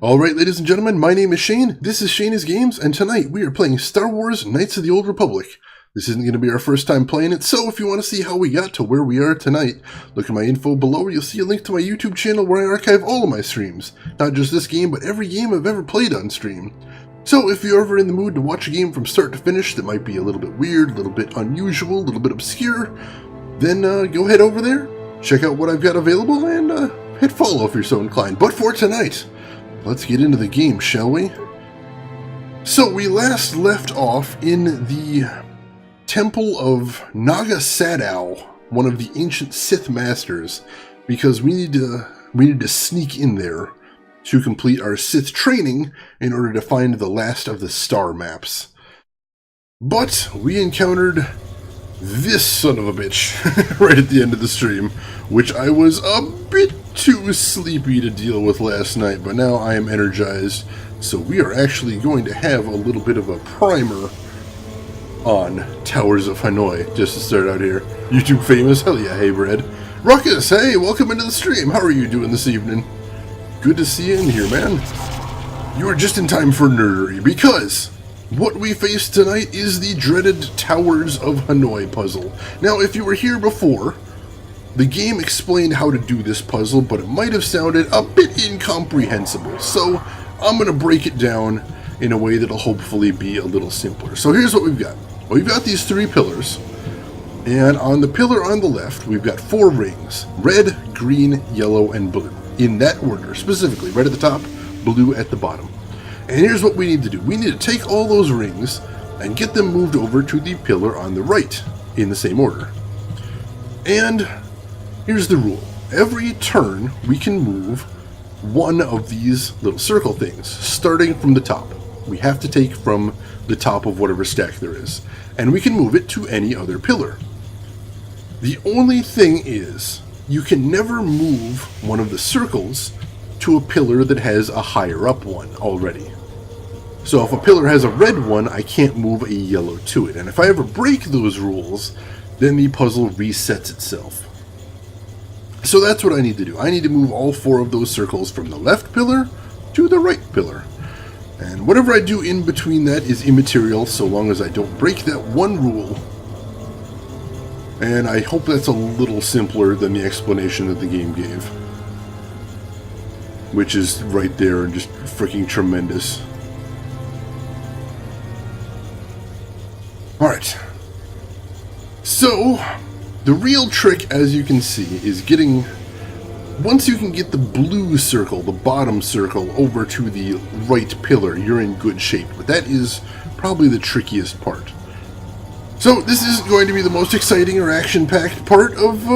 Alright, ladies and gentlemen, my name is Shane, this is Shane's Games, and tonight we are playing Star Wars Knights of the Old Republic. This isn't going to be our first time playing it, so if you want to see how we got to where we are tonight, look at my info below where you'll see a link to my YouTube channel where I archive all of my streams. Not just this game, but every game I've ever played on stream. So if you're ever in the mood to watch a game from start to finish that might be a little bit weird, a little bit unusual, a little bit obscure, then go head over there, check out what I've got available, and hit follow if you're so inclined. But for tonight, let's get into the game, shall we? So we last left off in the Temple of Naga Sadow, one of the ancient Sith masters, because we need to sneak in there to complete our Sith training in order to find the last of the star maps. But we encountered this son of a bitch right at the end of the stream, which I was a bit too sleepy to deal with last night, but now I am energized, so we are actually going to have a little bit of a primer on Towers of Hanoi, just to start out here. YouTube famous, hell yeah, hey Brad. Ruckus, hey, welcome into the stream, how are you doing this evening? Good to see you in here, man. You are just in time for nerdery, because what we face tonight is the dreaded Towers of Hanoi puzzle. Now, if you were here before, the game explained how to do this puzzle, but it might have sounded a bit incomprehensible, so I'm going to break it down in a way that'll hopefully be a little simpler. So here's what we've got. We've got these three pillars, and on the pillar on the left, we've got four rings: red, green, yellow, and blue. In that order, specifically, red at the top, blue at the bottom. And here's what we need to do. We need to take all those rings and get them moved over to the pillar on the right, in the same order. And here's the rule. Every turn, we can move one of these little circle things, starting from the top. We have to take from the top of whatever stack there is, and we can move it to any other pillar. The only thing is, you can never move one of the circles to a pillar that has a higher up one already. So if a pillar has a red one, I can't move a yellow to it, and if I ever break those rules, then the puzzle resets itself. So that's what I need to do. I need to move all four of those circles from the left pillar to the right pillar. And whatever I do in between that is immaterial, so long as I don't break that one rule. And I hope that's a little simpler than the explanation that the game gave, which is right there and just freaking tremendous. Alright. So, the real trick, as you can see, is getting... Once you can get the blue circle, the bottom circle, over to the right pillar, you're in good shape. But that is probably the trickiest part. So, this isn't going to be the most exciting or action-packed part of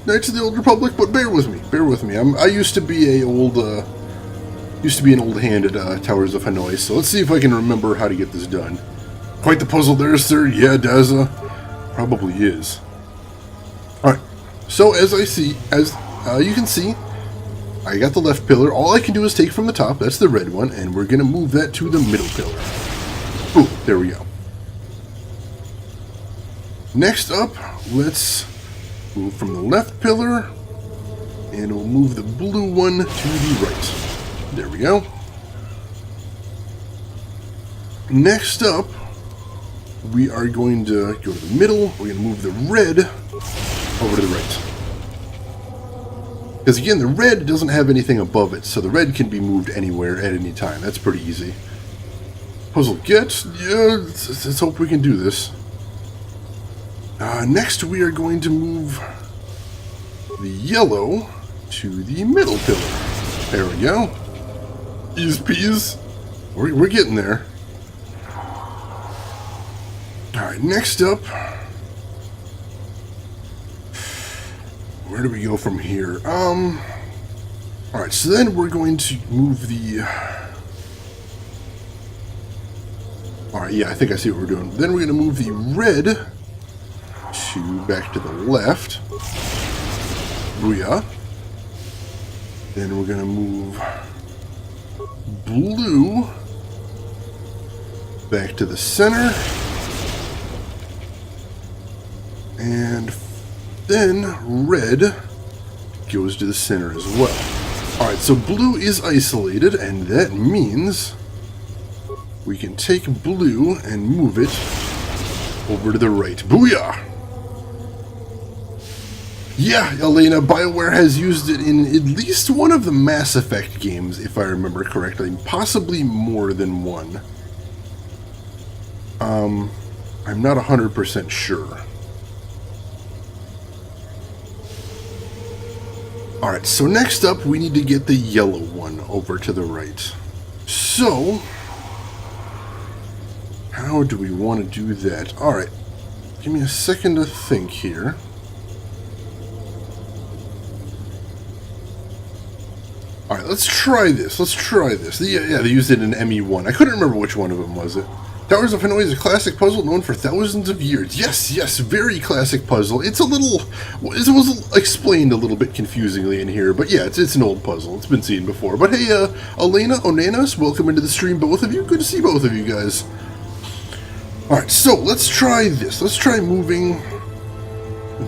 Knights of the Old Republic, but bear with me. Bear with me. I used to be an old hand at Towers of Hanoi, so let's see if I can remember how to get this done. Quite the puzzle there, sir. Yeah, Daza. Probably is. Alright, so as you can see, I got the left pillar. All I can do is take from the top, that's the red one, and we're going to move that to the middle pillar. Ooh, there we go. Next up, let's move from the left pillar, and we'll move the blue one to the right. There we go. Next up, we are going to go to the middle. We're going to move the red over to the right. Because again, the red doesn't have anything above it, so the red can be moved anywhere at any time. That's pretty easy. Puzzle get? Yeah, let's hope we can do this. Next, we are going to move the yellow to the middle pillar. There we go. Ease peas. We're getting there. Alright, next up, where do we go from here? Alright, so then we're going to move the... Alright, yeah, I think I see what we're doing. Then we're going to move the red back to the left. Booyah. Then we're going to move blue back to the center. And then red goes to the center as well. Alright, so blue is isolated, and that means we can take blue and move it over to the right. Booyah! Yeah, Elena, BioWare has used it in at least one of the Mass Effect games, if I remember correctly. Possibly more than one. I'm not 100% sure. Alright, so next up we need to get the yellow one over to the right. So, how do we want to do that? Alright, give me a second to think here. Alright, let's try this. Yeah, they used it in ME1. I couldn't remember which one of them was it. Towers of Hanoi is a classic puzzle known for thousands of years. Yes, very classic puzzle. It was explained a little bit confusingly in here, but yeah, it's an old puzzle. It's been seen before. But hey, Elena, Onanas, welcome into the stream, both of you. Good to see both of you guys. Alright, so let's try this. Let's try moving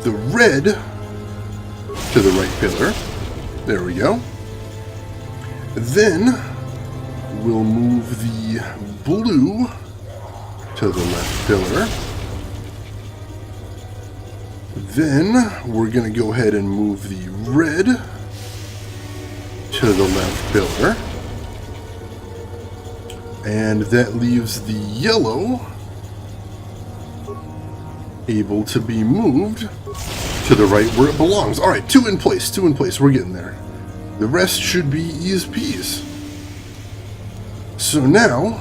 the red to the right pillar. There we go. Then we'll move the blue to the left pillar. Then we're going to go ahead and move the red to the left pillar. And that leaves the yellow able to be moved to the right where it belongs. Alright, two in place. We're getting there. The rest should be ease peas. So now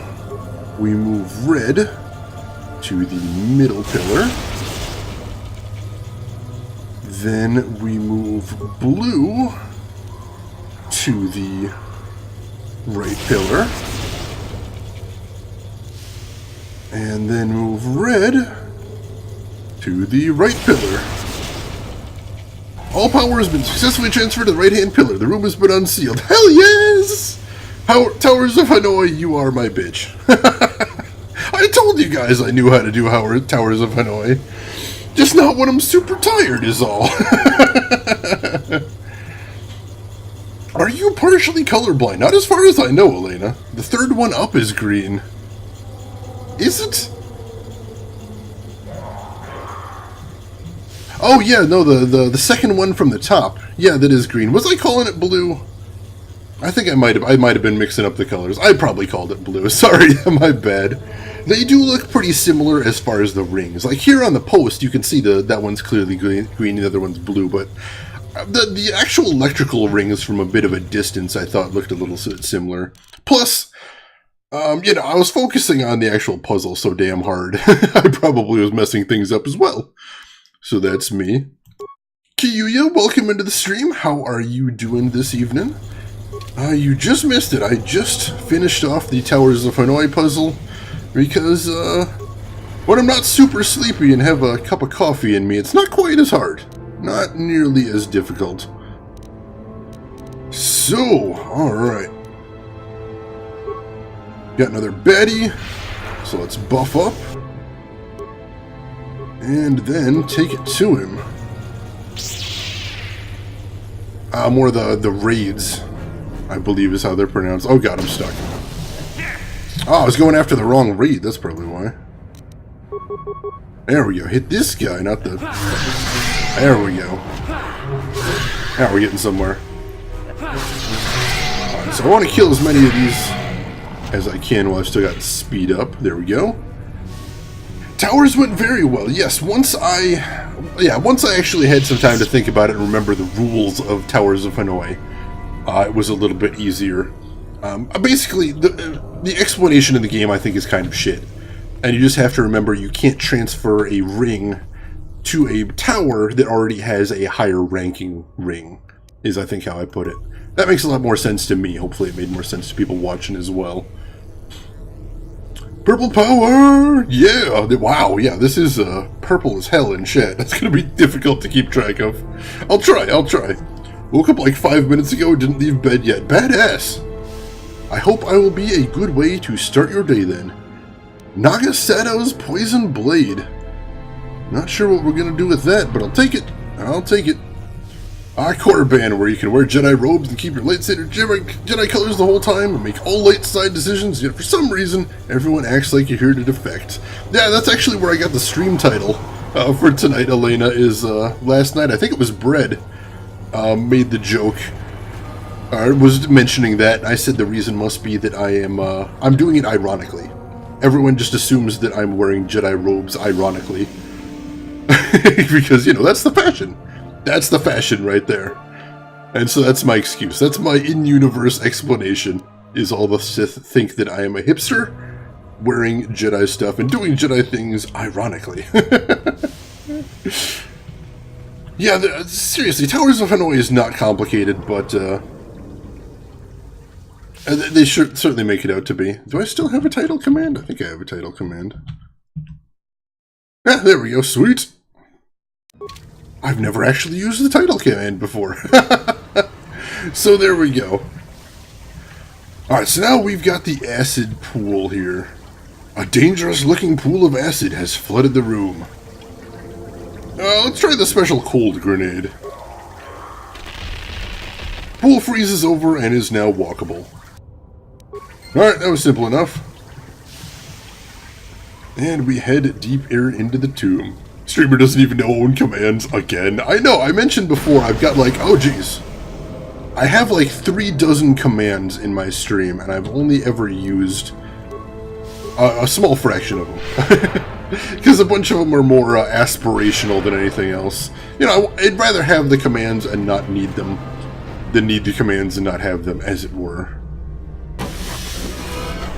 we move red to the middle pillar. Then we move blue to the right pillar. And then move red to the right pillar. All power has been successfully transferred to the right-hand pillar. The room has been unsealed. Hell yes! Towers of Hanoi, you are my bitch. I told you guys I knew how to do Towers of Hanoi. Just not when I'm super tired is all. Are you partially colorblind? Not as far as I know, Elena. The third one up is green. Is it? Oh yeah, no, the second one from the top. Yeah, that is green. Was I calling it blue? I think I might have been mixing up the colors. I probably called it blue. Sorry, my bad. They do look pretty similar as far as the rings. Like here on the post, you can see that one's clearly green, the other one's blue, but the actual electrical rings from a bit of a distance I thought looked a little similar. Plus, you know, I was focusing on the actual puzzle so damn hard. I probably was messing things up as well. So that's me. Kiyuya, welcome into the stream. How are you doing this evening? You just missed it. I just finished off the Towers of Hanoi puzzle because, when I'm not super sleepy and have a cup of coffee in me, it's not quite as hard. Not nearly as difficult. So, alright. Got another baddie, so let's buff up. And then take it to him. More the raids, I believe is how they're pronounced. Oh god, I'm stuck. Oh, I was going after the wrong raid, that's probably why. There we go, hit this guy, not the... There we go. Now we're getting somewhere. Alright, so I want to kill as many of these as I can while I've still got speed up. There we go. Towers went very well. Yes, once I actually had some time to think about it and remember the rules of Towers of Hanoi, it was a little bit easier. Basically, the explanation in the game I think is kind of shit. And you just have to remember you can't transfer a ring to a tower that already has a higher ranking ring, is I think how I put it. That makes a lot more sense to me. Hopefully it made more sense to people watching as well. Purple power! Yeah! Wow, yeah, this is purple as hell in chat. That's gonna be difficult to keep track of. I'll try. Woke up like 5 minutes ago, didn't leave bed yet. Badass! I hope I will be a good way to start your day then. Naga Sadow's Poison Blade. Not sure what we're gonna do with that, but I'll take it. Korriban, where you can wear Jedi robes and keep your lightsaber Jedi colors the whole time and make all light side decisions, yet for some reason, everyone acts like you're here to defect. Yeah, that's actually where I got the stream title for tonight, Elena, is last night, I think it was Bread, made the joke, was mentioning that, and I said the reason must be that I'm doing it ironically. Everyone just assumes that I'm wearing Jedi robes ironically. Because, you know, that's the fashion. That's the fashion right there. And so that's my excuse. That's my in-universe explanation, is all the Sith think that I am a hipster, wearing Jedi stuff and doing Jedi things ironically. Yeah, seriously, Towers of Hanoi is not complicated, but they should certainly make it out to be. Do I still have a title command? I think I have a title command. Yeah, there we go, sweet! I've never actually used the title command before. So there we go. Alright, so now we've got the acid pool here. A dangerous looking pool of acid has flooded the room. Let's try the special cold grenade. Pool freezes over and is now walkable. Alright, that was simple enough. And we head deep into the tomb. Streamer doesn't even know own commands again. I know, I mentioned before, I've got like, oh geez. I have like 36 commands in my stream, and I've only ever used a small fraction of them. Because a bunch of them are more aspirational than anything else. You know, I'd rather have the commands and not need them than need the commands and not have them, as it were.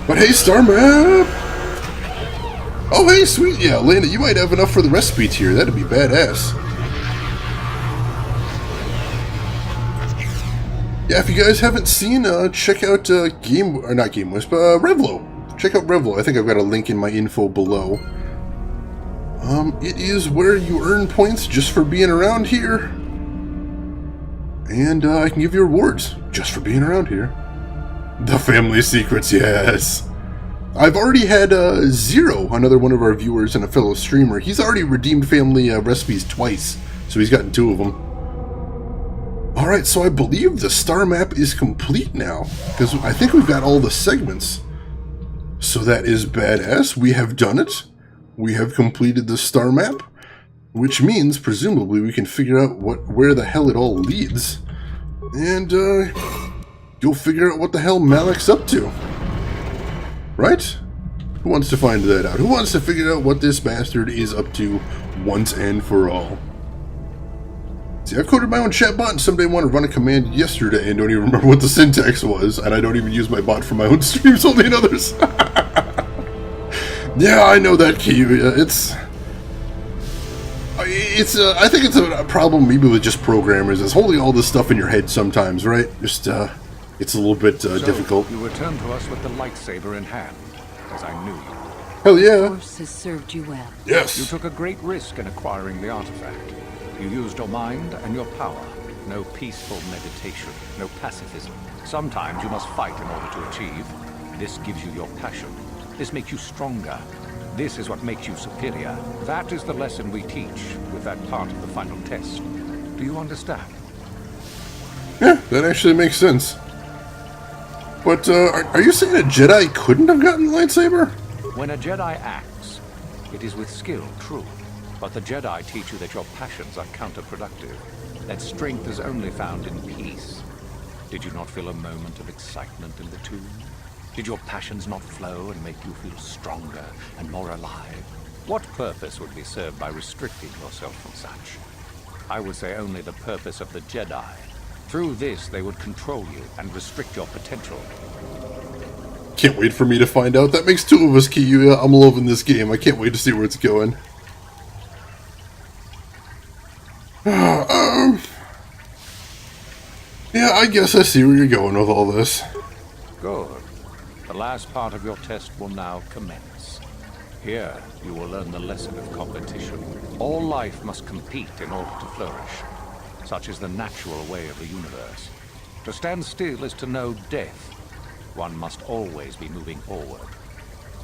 But hey, Star Map! Oh, hey, sweet. Yeah, Elena, you might have enough for the recipe tier. That'd be badass. Yeah, if you guys haven't seen, check out not Game Wisp, Revlo. Check out Revlo. I think I've got a link in my info below. It is where you earn points just for being around here. And I can give you rewards just for being around here. The family secrets, yes. I've already had Zero, another one of our viewers and a fellow streamer. He's already redeemed family recipes twice, so he's gotten 2 of them. Alright, so I believe the star map is complete now, because I think we've got all the segments. So that is badass. We have done it. We have completed the star map, which means, presumably, we can figure out where the hell it all leads. And, go figure out what the hell Malak's up to. Right? Who wants to find that out? Who wants to figure out what this bastard is up to once and for all? See, I've coded my own chatbot and somebody wanted to run a command yesterday and don't even remember what the syntax was, and I don't even use my bot for my own streams, only in others. Yeah, I know that, Kiwi. I think it's a problem maybe with just programmers, is holding all this stuff in your head sometimes, right? Just, it's a little bit difficult. You returned to us with the lightsaber in hand, as I knew you. Hell yeah. The Force has served you well. Yes. You took a great risk in acquiring the artifact. You used your mind and your power. No peaceful meditation, no pacifism. Sometimes you must fight in order to achieve. This gives you your passion. This makes you stronger. This is what makes you superior. That is the lesson we teach with that part of the final test. Do you understand? Yeah, that actually makes sense. But, are you saying a Jedi couldn't have gotten the lightsaber? When a Jedi acts, it is with skill, true. But the Jedi teach you that your passions are counterproductive. That strength is only found in peace. Did you not feel a moment of excitement in the tomb? Did your passions not flow and make you feel stronger and more alive? What purpose would be served by restricting yourself from such? I would say only the purpose of the Jedi. Through this, they would control you and restrict your potential. Can't wait for me to find out. That makes 2 of us, Kiyu. I'm loving this game. I can't wait to see where it's going. Yeah, I guess I see where you're going with all this. Good. The last part of your test will now commence. Here, you will learn the lesson of competition. All life must compete in order to flourish. Such is the natural way of the universe. To stand still is to know death. One must always be moving forward.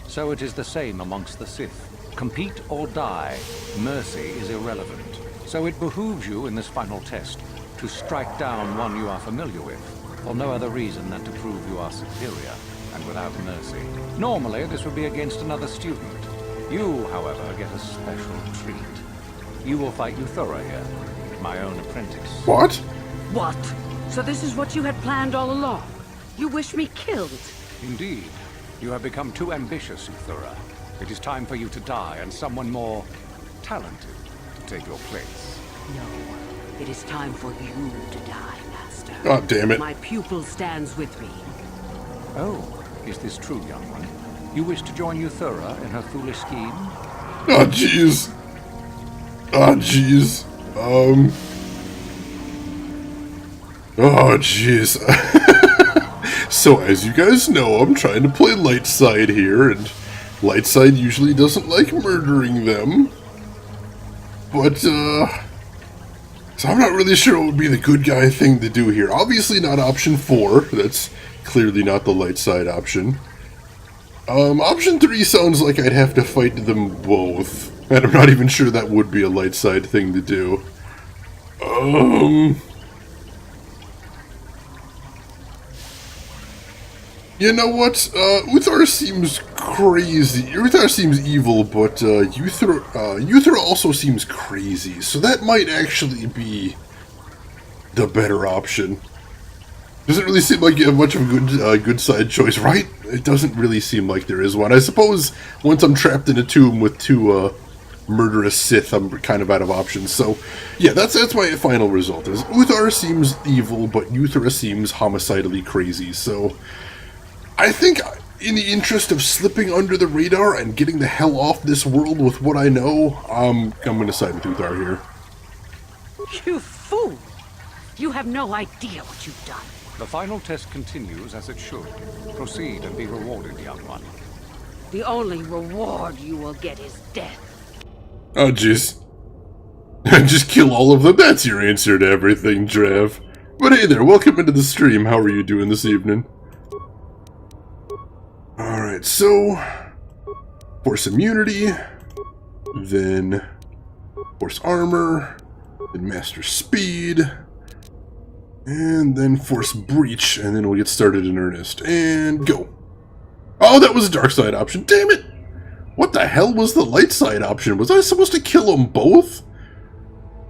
So it is the same amongst the Sith. Compete or die, mercy is irrelevant. So it behooves you in this final test to strike down one you are familiar with, for no other reason than to prove you are superior, and without mercy. Normally, this would be against another student. You, however, get a special treat. You will fight Euthura here, my own apprentice. What? What? So this is what you had planned all along? You wish me killed? Indeed. You have become too ambitious, Euthura. It is time for you to die, and someone more talented to take your place. No. It is time for you to die, Master. God damn it. My pupil stands with me. Oh, is this true, young one? You wish to join Euthura in her foolish scheme? Oh, jeez. Oh, jeez. Oh, jeez. So, as you guys know, I'm trying to play light side here, and light side usually doesn't like murdering them. But, so I'm not really sure what would be the good guy thing to do here. Obviously not option 4. That's clearly not the light side option. Option 3 sounds like I'd have to fight them both. And I'm not even sure that would be a light side thing to do. You know what? Uthar seems crazy. Uthar seems evil, but Euthra also seems crazy. So that might actually be the better option. Doesn't really seem like you have much of a good side choice, right? It doesn't really seem like there is one. I suppose once I'm trapped in a tomb with two murderous Sith, I'm kind of out of options. So, yeah, that's my final result. Is Uthar seems evil, but Euthra seems homicidally crazy. So, I think in the interest of slipping under the radar and getting the hell off this world with what I know, I'm going to side with Uthar here. You fool! You have no idea what you've done. The final test continues as it should. Proceed and be rewarded, young one. The only reward you will get is death. Oh, jeez. Just kill all of them. That's your answer to everything, Drav. But hey there, welcome into the stream. How are you doing this evening? Alright, so... Force immunity. Then... Force armor. Then master speed. And then force breach. And then we'll get started in earnest. And go. Oh, that was a dark side option. Damn it! What the hell was the light side option? Was I supposed to kill them both?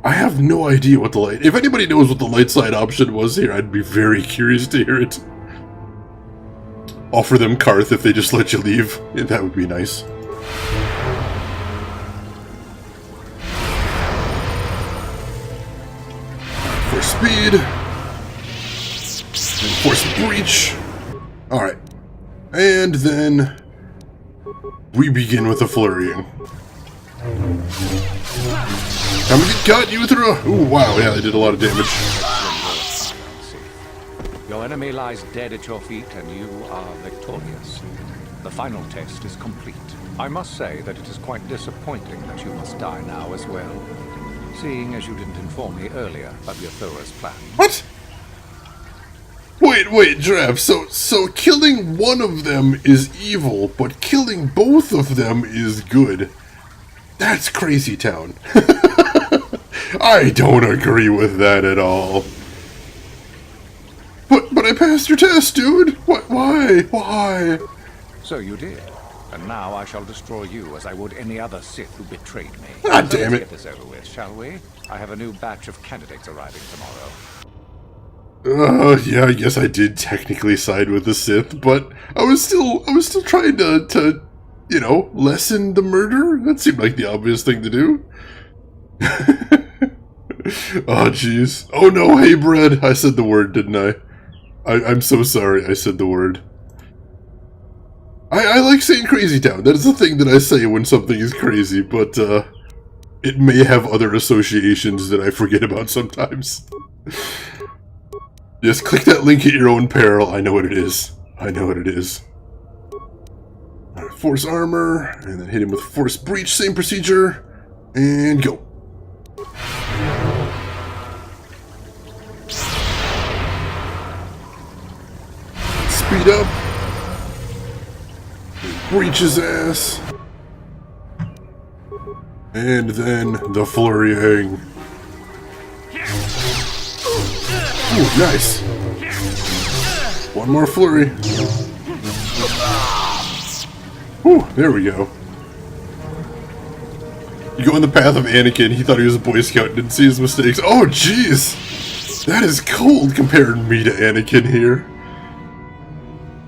I have no idea what the light... If anybody knows what the light side option was here, I'd be very curious to hear it. Offer them Karth if they just let you leave. Yeah, that would be nice. Force speed. And force breach. Alright. And then... we begin with the flurrying. Time to get caught, Euthra! Ooh, wow, yeah, they did a lot of damage. Your enemy lies dead at your feet, and you are victorious. The final test is complete. I must say that it is quite disappointing that you must die now as well, seeing as you didn't inform me earlier of Euthura's plan. What? Wait, Drav, so killing one of them is evil, but killing both of them is good. That's crazy town. I don't agree with that at all. But I passed your test, dude! Why? So you did. And now I shall destroy you as I would any other Sith who betrayed me. God damn it. Let's get this over with, shall we? I have a new batch of candidates arriving tomorrow. Yeah, I guess I did technically side with the Sith, but I was still trying to, you know, lessen the murder. That seemed like the obvious thing to do. Oh, jeez. Oh no, hey, Bread. I said the word, didn't I? I'm so sorry I said the word. I like saying Crazy Town. That is the thing that I say when something is crazy, but, it may have other associations that I forget about sometimes. Just click that link at your own peril. I know what it is. Alright, force armor, and then hit him with force breach, same procedure, and go. Speed up. Breach his ass. And then the flurrying. Ooh, nice. One more flurry. Ooh, there we go. You go in the path of Anakin. He thought he was a Boy Scout and didn't see his mistakes. Oh, jeez! That is cold comparing me to Anakin here.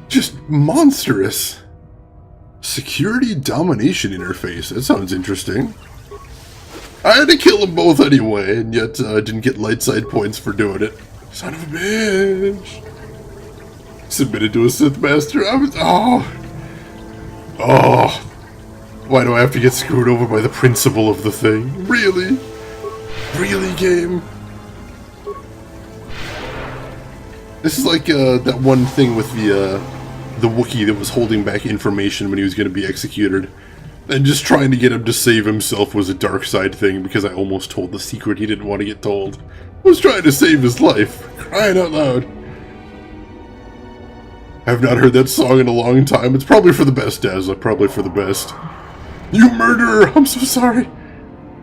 Just monstrous. Security domination interface. That sounds interesting. I had to kill them both anyway, and yet didn't get light side points for doing it. Son of a bitch. Submitted to a Sith Master. I was... Oh. Why do I have to get screwed over by the principle of the thing? Really? Really, game? This is like that one thing with the Wookiee that was holding back information when he was going to be executed. And just trying to get him to save himself was a dark side thing because I almost told the secret he didn't want to get told. I was trying to save his life. Crying out loud. I've not heard that song in a long time. It's probably for the best, Dazzler. Probably for the best. You murderer! I'm so sorry.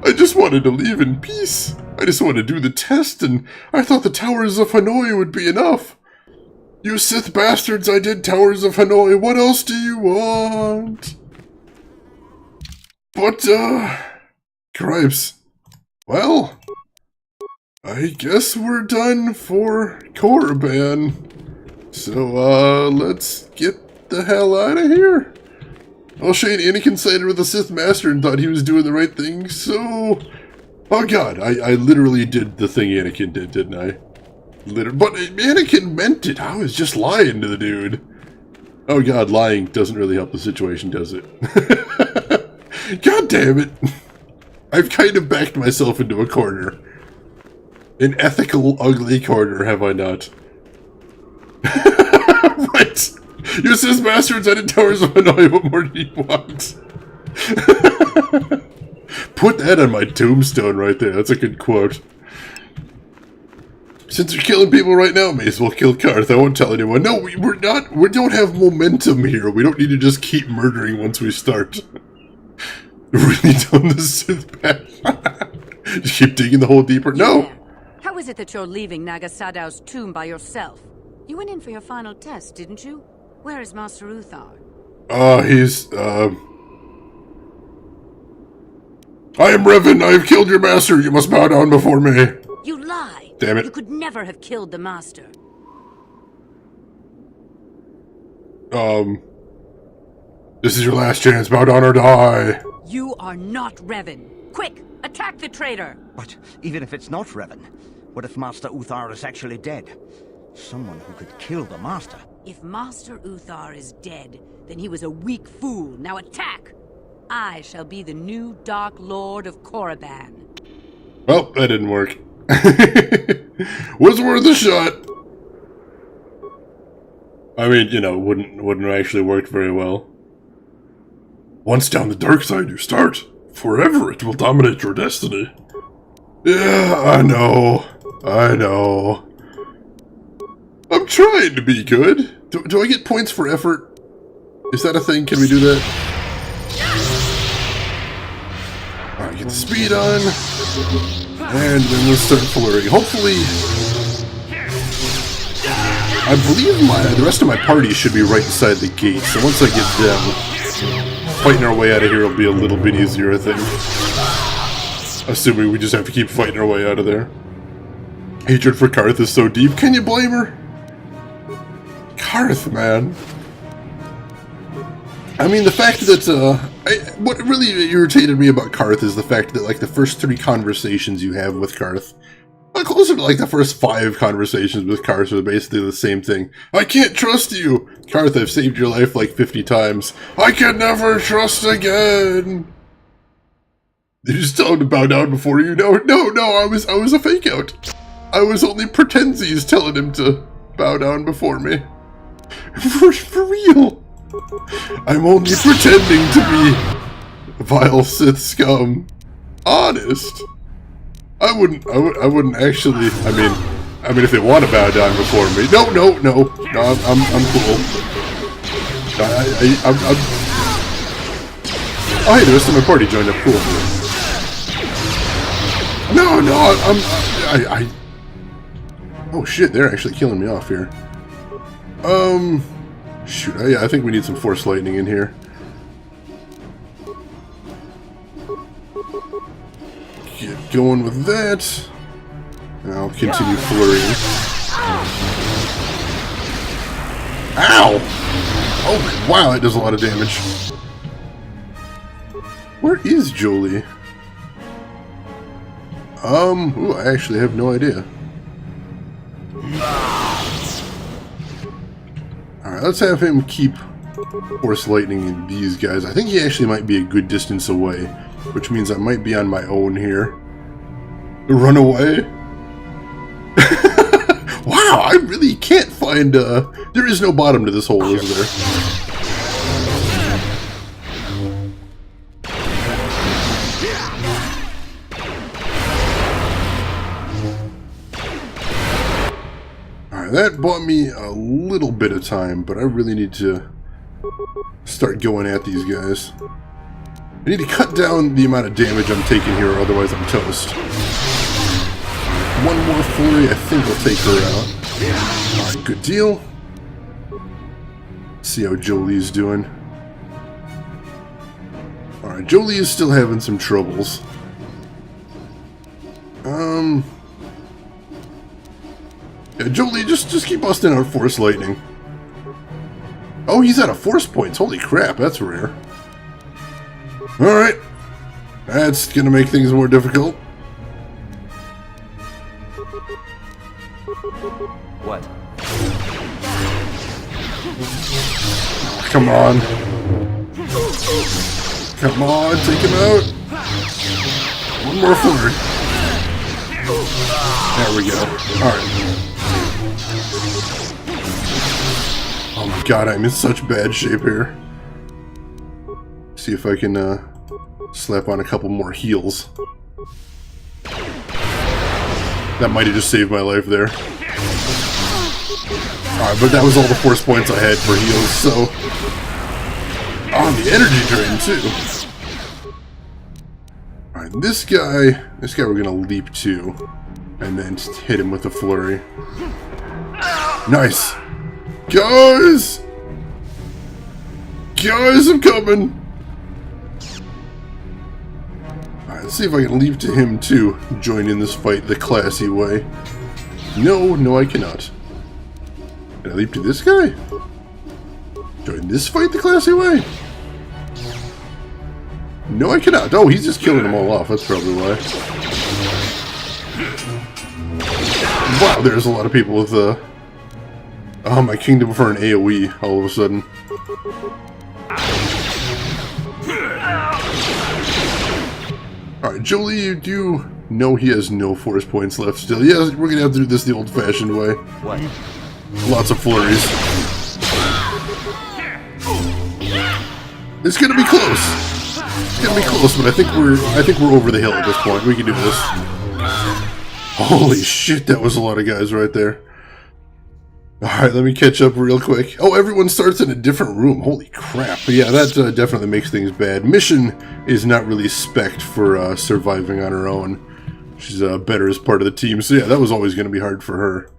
I just wanted to leave in peace. I just wanted to do the test, and I thought the Towers of Hanoi would be enough. You Sith bastards, I did Towers of Hanoi. What else do you want? But, cripes. Well, I guess we're done for Korriban. So, let's get the hell out of here. Well, Shane, Anakin sided with the Sith Master and thought he was doing the right thing, so... Oh god, I literally did the thing Anakin did, didn't I? But Anakin meant it. I was just lying to the dude. Oh god, lying doesn't really help the situation, does it? God damn it. I've kind of backed myself into a corner. An ethical, ugly corner, have I not? Right. You Sith bastards, I did Towers of Hanoi. What more do you want? Put that on my tombstone right there. That's a good quote. Since you're killing people right now, may as well kill Girth. I won't tell anyone. No, we're not. We don't have momentum here. We don't need to just keep murdering once we start. Really down the Sith path. Just keep digging the hole deeper. No. How is it that you're leaving Naga Sadow's tomb by yourself? You went in for your final test, didn't you? Where is Master Uthar? He's, I am Revan. I have killed your master. You must bow down before me. You lie. Damn it. You could never have killed the Master. This is your last chance. Bow down or die. You are not Revan. Quick, attack the traitor. But even if it's not Revan, what if Master Uthar is actually dead? Someone who could kill the Master. If Master Uthar is dead, then he was a weak fool. Now attack! I shall be the new Dark Lord of Korriban. Well, that didn't work. Was worth a shot. I mean, you know, wouldn't actually worked very well. Once down the dark side you start, forever it will dominate your destiny. Yeah, I know. I'm trying to be good. Do I get points for effort? Is that a thing? Can we do that? Alright, get the speed on. And then we'll start flurrying. Hopefully... I believe the rest of my party should be right inside the gate, so once I get them, fighting our way out of here will be a little bit easier, I think. Assuming we just have to keep fighting our way out of there. Hatred for Girth is so deep, can you blame her? Girth, man. I mean, the fact that, what really irritated me about Girth is the fact that, like, the first 3 conversations you have with Girth, closer to, like, the first 5 conversations with Girth are basically the same thing. I can't trust you! Girth, I've saved your life like 50 times. I can never trust again! You just tell him to bow down before you know. No, I was a fake out. I was only pretensies telling him to bow down before me. For real. I'm only pretending to be vile Sith scum. Honest. I wouldn't actually. I mean, if they want to bow down before me, no. I'm cool. Oh, hey, the rest of my party joined up. Cool. No, Oh shit, they're actually killing me off here. Shoot, yeah, I think we need some Force Lightning in here. Get going with that. And I'll continue flurrying. Ow! Oh, wow, that does a lot of damage. Where is Jolie? Ooh, I actually have no idea. Alright, let's have him keep Force Lightning these guys. I think he actually might be a good distance away, which means I might be on my own here. Run away? Wow, I really can't find, there is no bottom to this hole, is there? Alright, that bought me a little bit of time, but I really need to start going at these guys. I need to cut down the amount of damage I'm taking here, or otherwise I'm toast. One more flurry, I think I'll take her out. Alright, good deal. See how Jolie's doing. Alright, Jolie is still having some troubles. Yeah, Jolie, just keep busting out Force Lightning. Oh, he's out of Force points. Holy crap, that's rare. Alright. That's gonna make things more difficult. What? Come on. Come on, take him out. One more flurry. There we go. Alright. Oh my god, I'm in such bad shape here. See if I can slap on a couple more heals. That might have just saved my life there. Alright, but that was all the Force points I had for heals, so... Oh, the energy drain, too. Alright, this guy we're gonna leap to. And then just hit him with a flurry. Nice! Guys! Guys, I'm coming! Alright, let's see if I can leap to him, too. Join in this fight the classy way. No, I cannot. Can I leap to this guy? Join this fight the classy way? No, I cannot. Oh, he's just killing them all off. That's probably why. Wow, there's a lot of people with, oh, my kingdom for an AoE, all of a sudden. Alright, Jolie, you do know he has no Force points left still. Yeah, we're gonna have to do this the old-fashioned way. What? Lots of flurries. It's gonna be close. It's gonna be close, but I think we're over the hill at this point. We can do this. Holy shit, that was a lot of guys right there. Alright, let me catch up real quick. Oh, everyone starts in a different room. Holy crap. But yeah, that definitely makes things bad. Mission is not really spec'd for surviving on her own. She's better as part of the team. So yeah, that was always going to be hard for her.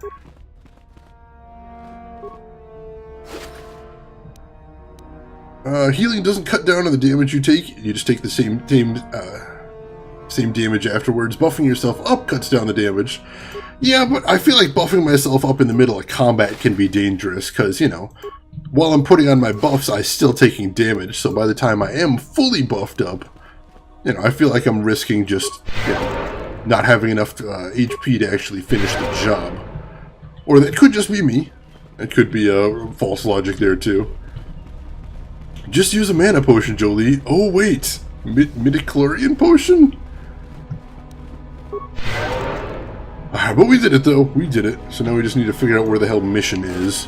Healing doesn't cut down on the damage you take. You just take the same damage afterwards. Buffing yourself up cuts down the damage. Yeah, but I feel like buffing myself up in the middle of combat can be dangerous, because, you know, while I'm putting on my buffs, I'm still taking damage, so by the time I am fully buffed up, you know, I feel like I'm risking just, you know, not having enough HP to actually finish the job. Or that could just be me. It could be a false logic there, too. Just use a mana potion, Jolie. Oh, wait. Midichlorian potion? But we did it, though. We did it. So now we just need to figure out where the hell mission is.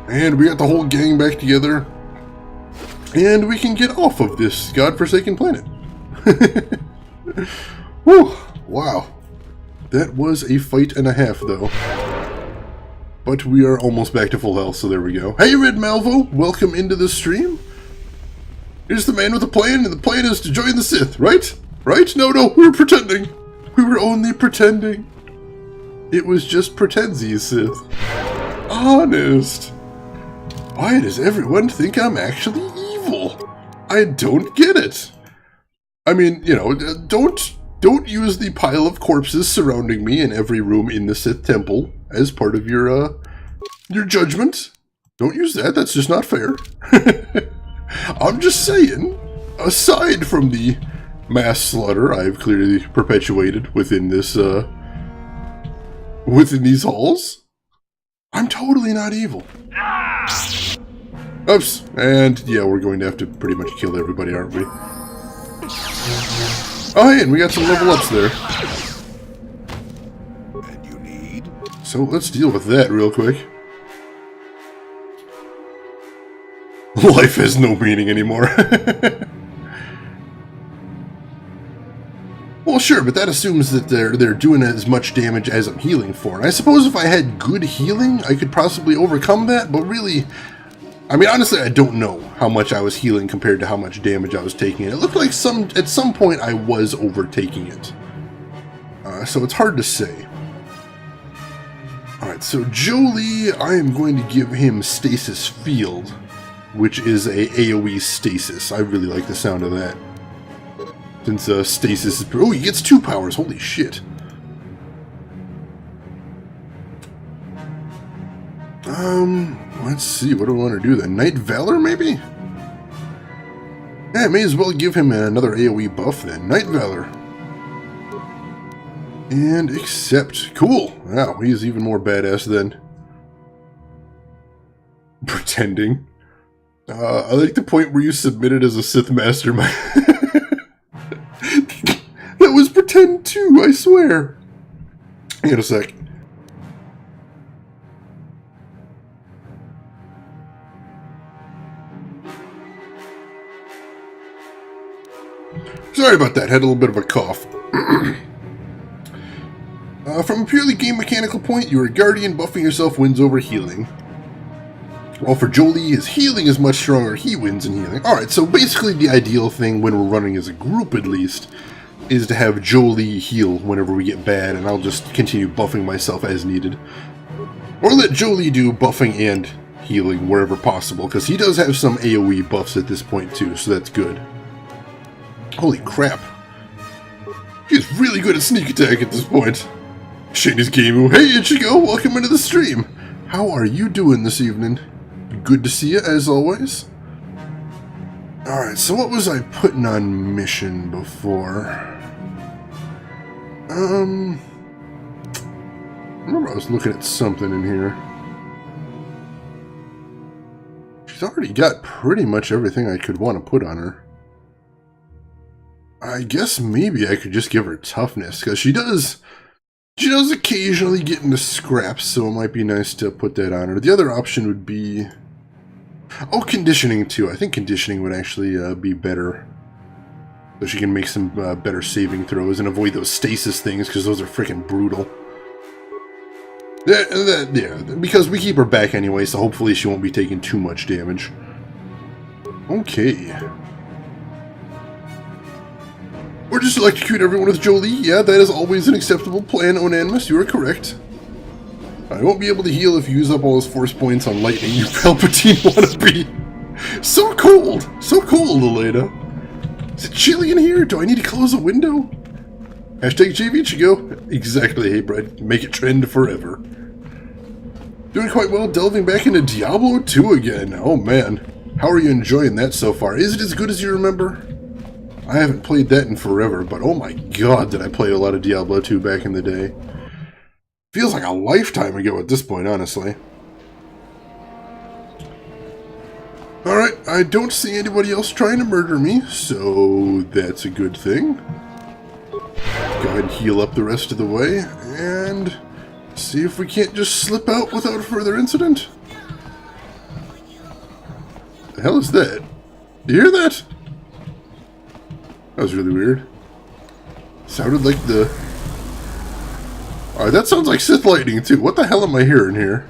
And we got the whole gang back together. And we can get off of this godforsaken planet. Whew. Wow. That was a fight and a half, though. But we are almost back to full health, so there we go. Hey, Red Malvo! Welcome into the stream. Here's the man with a plan, and the plan is to join the Sith, right? Right? No, we were pretending. We were only pretending. It was just pretensies, Sith. Honest. Why does everyone think I'm actually evil? I don't get it. I mean, you know, don't use the pile of corpses surrounding me in every room in the Sith temple as part of your judgment. Don't use that. That's just not fair. I'm just saying, aside from the mass slaughter I've clearly perpetuated within this, within these halls, I'm totally not evil. Oops. And yeah, we're going to have to pretty much kill everybody, aren't we? Oh, hey, and we got some level ups there. And you need? So let's deal with that real quick. Life has no meaning anymore. Well, sure, but that assumes that they're doing as much damage as I'm healing for. And I suppose if I had good healing, I could possibly overcome that, but really, I mean, honestly, I don't know how much I was healing compared to how much damage I was taking. It looked like at some point I was overtaking it. So it's hard to say. Alright, so Jolie, I am going to give him Stasis Field, which is a AoE stasis. I really like the sound of that. Since stasis is... Oh, he gets 2 powers. Holy shit. Let's see. What do I want to do then? Night Valor, maybe? Yeah, I may as well give him another AoE buff then. Night Valor. And accept. Cool. Wow, he's even more badass then. Pretending. I like the point where you submitted as a Sith Mastermind. That was pretend too, I swear. Hang on a sec. Sorry about that, had a little bit of a cough. From a purely game mechanical point, you are a Guardian, buffing yourself wins over healing. While for Jolie, his healing is much stronger, he wins in healing. Alright, so basically the ideal thing when we're running as a group at least, is to have Jolie heal whenever we get bad, and I'll just continue buffing myself as needed. Or let Jolie do buffing and healing wherever possible, because he does have some AoE buffs at this point too, so that's good. Holy crap. He's really good at sneak attack at this point. Shane's Game. Hey, Ichigo, welcome into the stream. How are you doing this evening? Good to see you, as always. Alright, so what was I putting on mission before? I remember I was looking at something in here. She's already got pretty much everything I could want to put on her. I guess maybe I could just give her toughness, because she does occasionally get into scraps, so it might be nice to put that on her. The other option would be... Oh, conditioning too. I think conditioning would actually be better. So she can make some better saving throws and avoid those stasis things, because those are freaking brutal. Yeah, because we keep her back anyway, so hopefully she won't be taking too much damage. Okay. Or just electrocute everyone with Jolie. Yeah, that is always an acceptable plan, Onanimous. You are correct. I won't be able to heal if you use up all his force points on lightning, you Palpatine wannabe. So cold! So cold, Elena. Is it chilly in here? Do I need to close a window? Hashtag JVichigo. Exactly, hey Brad. Make it trend forever. Doing quite well, delving back into Diablo 2 again. Oh man. How are you enjoying that so far? Is it as good as you remember? I haven't played that in forever, but oh my god, did I play a lot of Diablo 2 back in the day. Feels like a lifetime ago at this point, honestly. Alright, I don't see anybody else trying to murder me, so that's a good thing. Go ahead and heal up the rest of the way, and see if we can't just slip out without further incident. The hell is that? Do you hear that? That was really weird. Sounded like the... Alright, that sounds like Sith lightning too. What the hell am I hearing here?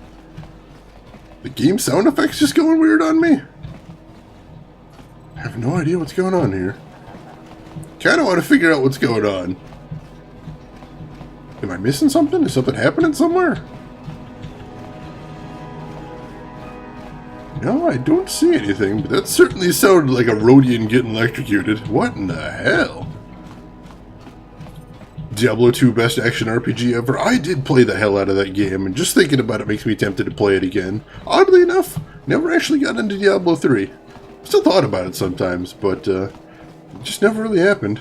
The game sound effects just going weird on me? I have no idea what's going on here. Kinda want to figure out what's going on. Am I missing something? Is something happening somewhere? No, I don't see anything, but that certainly sounded like a Rhodian getting electrocuted. What in the hell? Diablo 2 best action RPG ever. I did play the hell out of that game, and just thinking about it makes me tempted to play it again. Oddly enough, never actually got into Diablo 3. Still thought about it sometimes, but it just never really happened.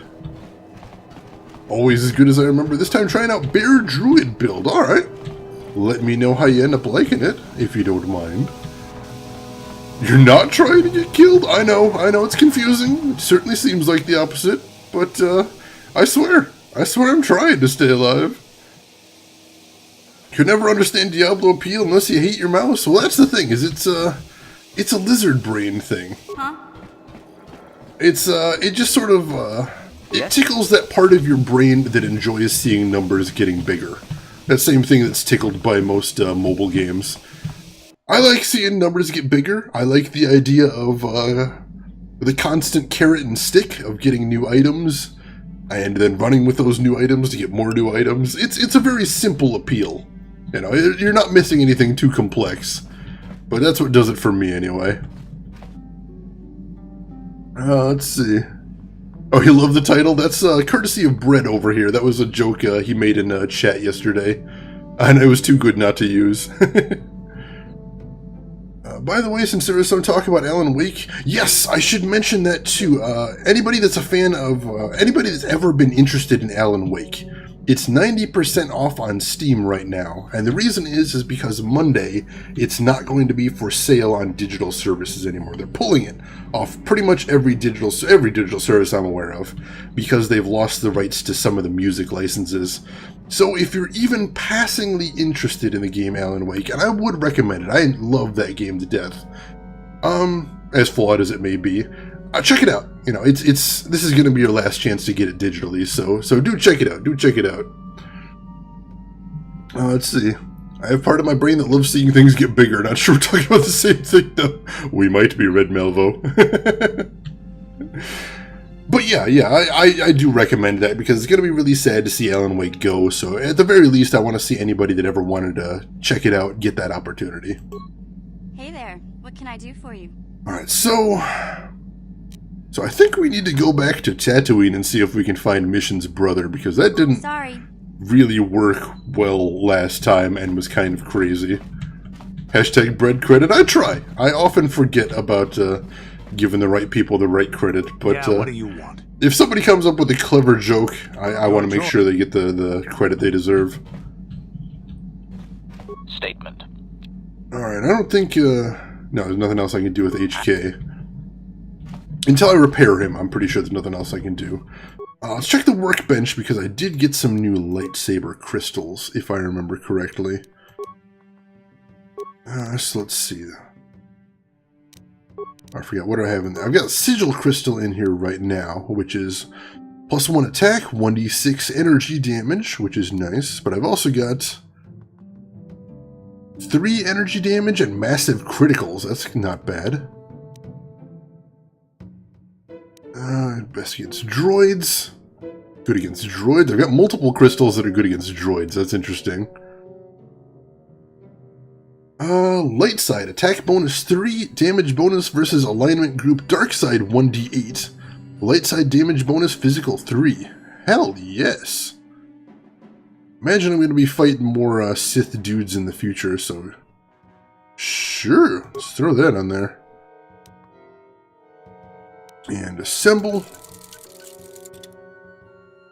Always as good as I remember, this time trying out Bear Druid build. Alright. Let me know how you end up liking it, if you don't mind. You're not trying to get killed? I know it's confusing. It certainly seems like the opposite, but I swear I'm trying to stay alive. Could never understand Diablo appeal unless you hate your mouse. Well, that's the thing, is it's a lizard brain thing. Huh? It just sort of, it tickles that part of your brain that enjoys seeing numbers getting bigger. That same thing that's tickled by most mobile games. I like seeing numbers get bigger. I like the idea of the constant carrot and stick of getting new items and then running with those new items to get more new items. It's a very simple appeal. You know, you're not missing anything too complex. But that's what does it for me anyway. Let's see. Oh, you love the title? That's courtesy of Brett over here. That was a joke he made in chat yesterday. And it was too good not to use. By the way, since there is some talk about Alan Wake, yes, I should mention that too. Anybody that's a fan of, anybody that's ever been interested in Alan Wake, it's 90% off on Steam right now. And the reason is because Monday, it's not going to be for sale on digital services anymore. They're pulling it off pretty much every digital service I'm aware of, because they've lost the rights to some of the music licenses. So if you're even passingly interested in the game Alan Wake, and I would recommend it, I love that game to death, as flawed as it may be, check it out. You know, this is going to be your last chance to get it digitally, so do check it out. Do check it out. Let's see. I have part of my brain that loves seeing things get bigger. Not sure we're talking about the same thing, though. We might be, Red Malvo. But yeah, I do recommend that, because it's going to be really sad to see Alan Wake go, so at the very least, I want to see anybody that ever wanted to check it out get that opportunity. Hey there, what can I do for you? Alright, so I think we need to go back to Tatooine and see if we can find Mission's brother, because that didn't really work well last time and was kind of crazy. Hashtag bread credit. I try. I often forget about giving the right people the right credit, but yeah, what do you want? If somebody comes up with a clever joke, I want to make sure they get the credit they deserve. Statement. Alright, I don't think, no, there's nothing else I can do with HK. Until I repair him, I'm pretty sure there's nothing else I can do. Let's check the workbench, because I did get some new lightsaber crystals, if I remember correctly. So let's see. I forgot what I have in there. I've got a sigil crystal in here right now, which is +1 attack, 1d6 energy damage, which is nice. But I've also got 3 energy damage and massive criticals. That's not bad. Best against droids. Good against droids. I've got multiple crystals that are good against droids. That's interesting. Light side, attack bonus 3, damage bonus versus alignment group dark side 1d8. Light side damage bonus physical 3. Hell yes. Imagine I'm going to be fighting more Sith dudes in the future, so sure, let's throw that on there. And assemble.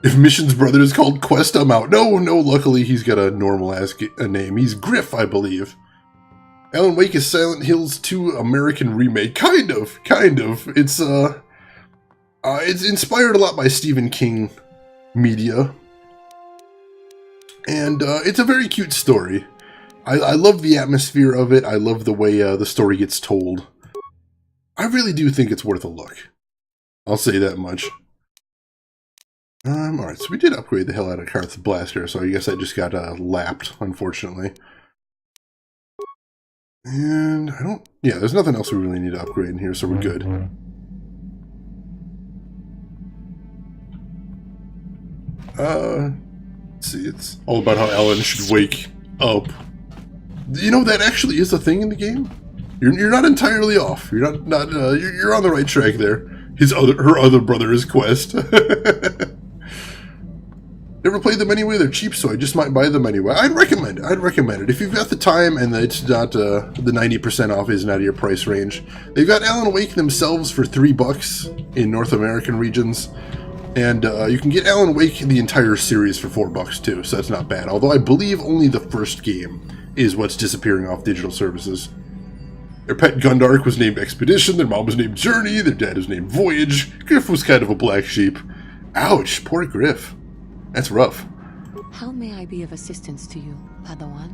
If Mission's brother is called Quest, I'm out. No, luckily he's got a normal-ass name. He's Griff, I believe. Alan Wake is Silent Hill's 2 American remake. Kind of. It's inspired a lot by Stephen King media. And it's a very cute story. I love the atmosphere of it. I love the way the story gets told. I really do think it's worth a look. I'll say that much. Alright, so we did upgrade the hell out of Karth's blaster, so I guess I just got lapped, unfortunately. And I don't... yeah, there's nothing else we really need to upgrade in here, so we're good. See, it's all about how Alan should wake up. You know, that actually is a thing in the game. You're not entirely off. You're you're on the right track there. Her other brother is Quest. Never played them anyway. They're cheap, so I just might buy them anyway. I'd recommend it. If you've got the time and it's not the 90% off isn't out of your price range. They've got Alan Wake themselves for $3 in North American regions. And you can get Alan Wake the entire series for $4 too, so that's not bad. Although I believe only the first game is what's disappearing off digital services. Their pet Gundark was named Expedition, their mom was named Journey, their dad was named Voyage. Griff was kind of a black sheep. Ouch, poor Griff. That's rough. How may I be of assistance to you, Padawan?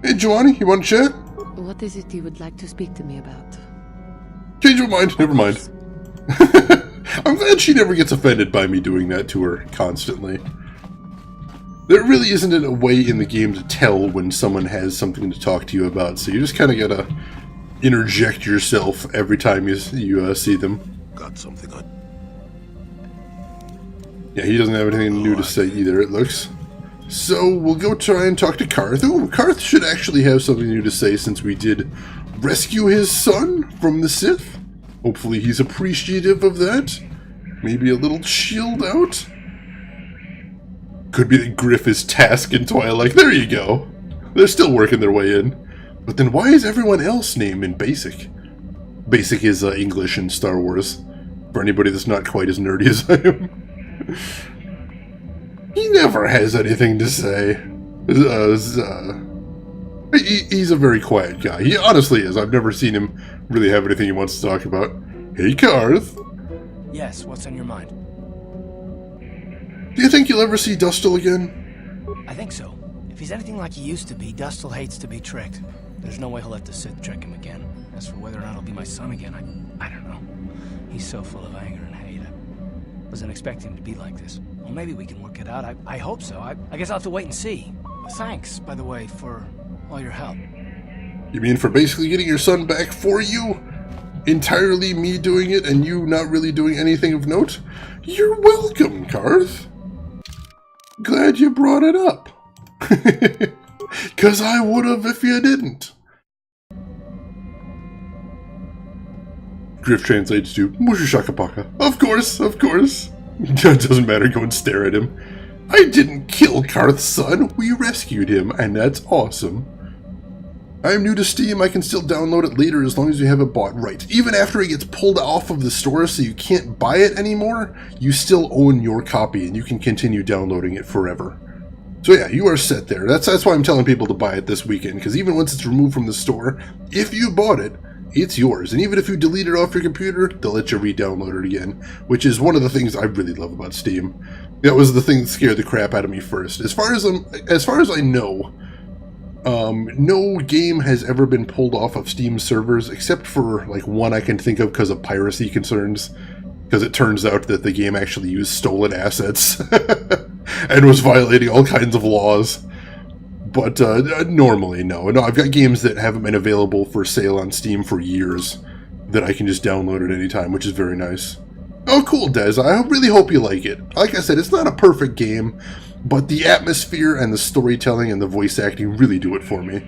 Hey, Giovanni, you want to chat? What is it you would like to speak to me about? Change your mind, never mind. I'm glad she never gets offended by me doing that to her constantly. There really isn't a way in the game to tell when someone has something to talk to you about, so you just kind of gotta interject yourself every time you see them. Got something on. Yeah, he doesn't have anything new to say either, it looks. So, we'll go try and talk to Karth. Ooh, Karth should actually have something new to say since we did rescue his son from the Sith. Hopefully he's appreciative of that. Maybe a little chilled out. Could be that Griff is Task and Twilight. There you go. They're still working their way in. But then why is everyone else named in Basic? Basic is English in Star Wars. For anybody that's not quite as nerdy as I am. He never has anything to say. He's a very quiet guy. He honestly is. I've never seen him really have anything he wants to talk about. Hey, Karth. Yes, what's on your mind? Do you think you'll ever see Dustil again? I think so. If he's anything like he used to be, Dustil hates to be tricked. There's no way he'll let the Sith trick him again. As for whether or not he'll be my son again, I don't know. He's so full of anger and hate. I wasn't expecting him to be like this. Well, maybe we can work it out. I hope so. I guess I'll have to wait and see. Thanks, by the way, for all your help. You mean for basically getting your son back for you? Entirely me doing it and you not really doing anything of note? You're welcome, Karth. Glad you brought it up. 'Cause I would've if you didn't. Griff translates to Mushu Shakapaka. Of course, of course. It doesn't matter, go and stare at him. I didn't kill Karth's son, we rescued him, and that's awesome. I'm new to Steam, I can still download it later as long as you have it bought right. Even after it gets pulled off of the store so you can't buy it anymore, you still own your copy and you can continue downloading it forever. So yeah, you are set there. That's why I'm telling people to buy it this weekend, because even once it's removed from the store, if you bought it, it's yours. And even if you delete it off your computer, they'll let you re-download it again, which is one of the things I really love about Steam. That was the thing that scared the crap out of me first. As far as I know, no game has ever been pulled off of Steam servers, except for like one I can think of because of piracy concerns. Because it turns out that the game actually used stolen assets and was violating all kinds of laws. But normally, no. I've got games that haven't been available for sale on Steam for years that I can just download at any time, which is very nice. Oh, cool, Des. I really hope you like it. Like I said, it's not a perfect game, but the atmosphere and the storytelling and the voice acting really do it for me.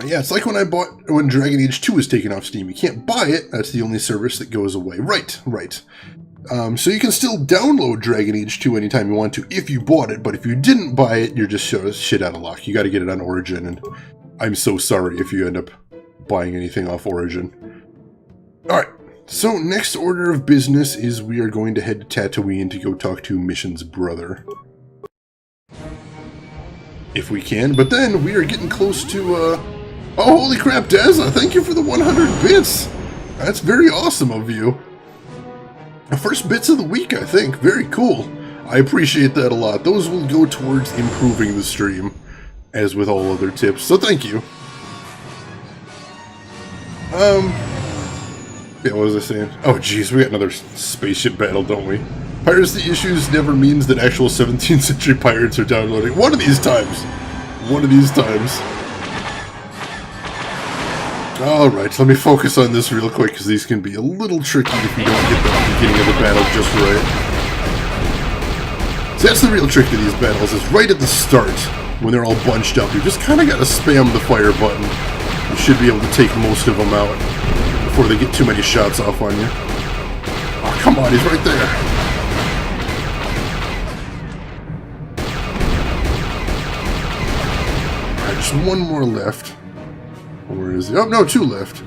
Yeah, it's like when Dragon Age 2 was taken off Steam. You can't buy it. That's the only service that goes away. Right. So you can still download Dragon Age 2 anytime you want to if you bought it, but if you didn't buy it, you're just shit out of luck. You got to get it on Origin, and I'm so sorry if you end up buying anything off Origin. Alright, so next order of business is we are going to head to Tatooine to go talk to Mission's brother. If we can, but then we are getting close to, oh, holy crap, Dazza, thank you for the 100 bits! That's very awesome of you. First bits of the week, I think. Very cool. I appreciate that a lot. Those will go towards improving the stream, as with all other tips, so thank you. Yeah, what was I saying? Oh, jeez, we got another spaceship battle, don't we? Piracy issues never means that actual 17th century pirates are downloading. One of these times. Alright, let me focus on this real quick, because these can be a little tricky if you don't get the beginning of the battle just right. So that's the real trick to these battles, is right at the start, when they're all bunched up, you just kind of got to spam the fire button. You should be able to take most of them out before they get too many shots off on you. Oh, come on, he's right there. Alright, just one more left. Where is he? Oh, no, two left.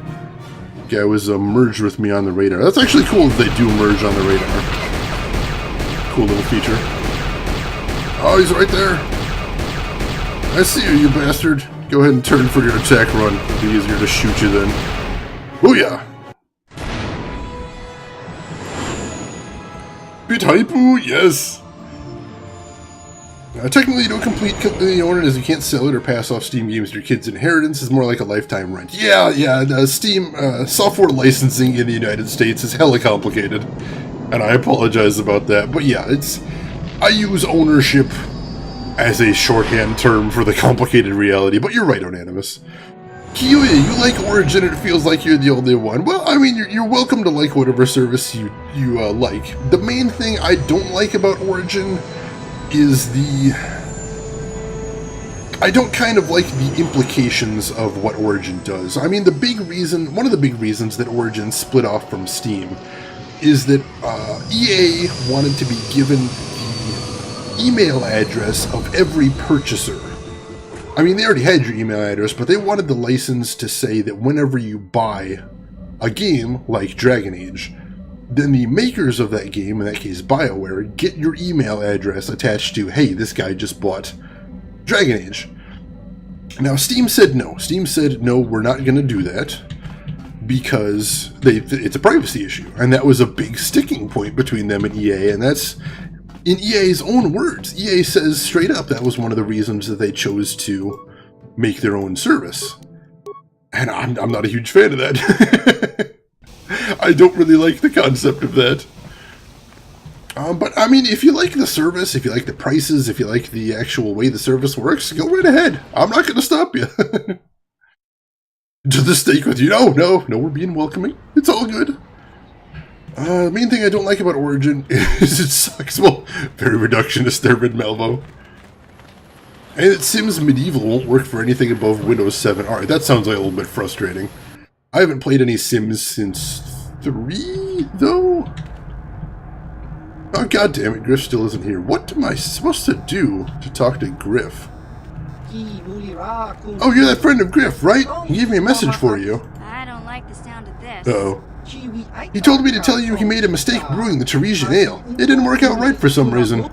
Guy was merged with me on the radar. That's actually cool that they do merge on the radar. Cool little feature. Oh, he's right there. I see you, you bastard. Go ahead and turn for your attack run. It'll be easier to shoot you then. Booyah! Bitaipu, yes! Technically, you don't complete the owner, as you can't sell it or pass off Steam games to your kid's inheritance. Is more like a lifetime rent. Yeah, Steam software licensing in the United States is hella complicated. And I apologize about that. But yeah, I use ownership as a shorthand term for the complicated reality. But you're right, Onanimous. Kiwi, you like Origin and it feels like you're the only one. Well, I mean, you're welcome to like whatever service you like. The main thing I don't like about Origin is I don't kind of like the implications of what Origin does. I mean, one of the big reasons that Origin split off from Steam is that EA wanted to be given the email address of every purchaser. I mean, they already had your email address, but they wanted the license to say that whenever you buy a game like Dragon Age, then the makers of that game, in that case BioWare, get your email address attached to, hey, this guy just bought Dragon Age. Now, Steam said no. Steam said, no, we're not going to do that, because it's a privacy issue. And that was a big sticking point between them and EA, and that's, in EA's own words, EA says straight up that was one of the reasons that they chose to make their own service. And I'm not a huge fan of that. I don't really like the concept of that. But, I mean, if you like the service, if you like the prices, if you like the actual way the service works, go right ahead. I'm not going to stop you. To the stake with you. No, we're being welcoming. It's all good. The main thing I don't like about Origin is it sucks. Well, very reductionist there, Red Malvo. And it Sims Medieval won't work for anything above Windows 7. Alright, that sounds like a little bit frustrating. I haven't played any Sims since 3, though? Oh, god damn it, Girth still isn't here. What am I supposed to do to talk to Girth? Oh, you're that friend of Girth, right? He gave me a message for you. I don't like the sound of this. Uh-oh. He told me to tell you he made a mistake brewing the Teresian ale. It didn't work out right for some reason.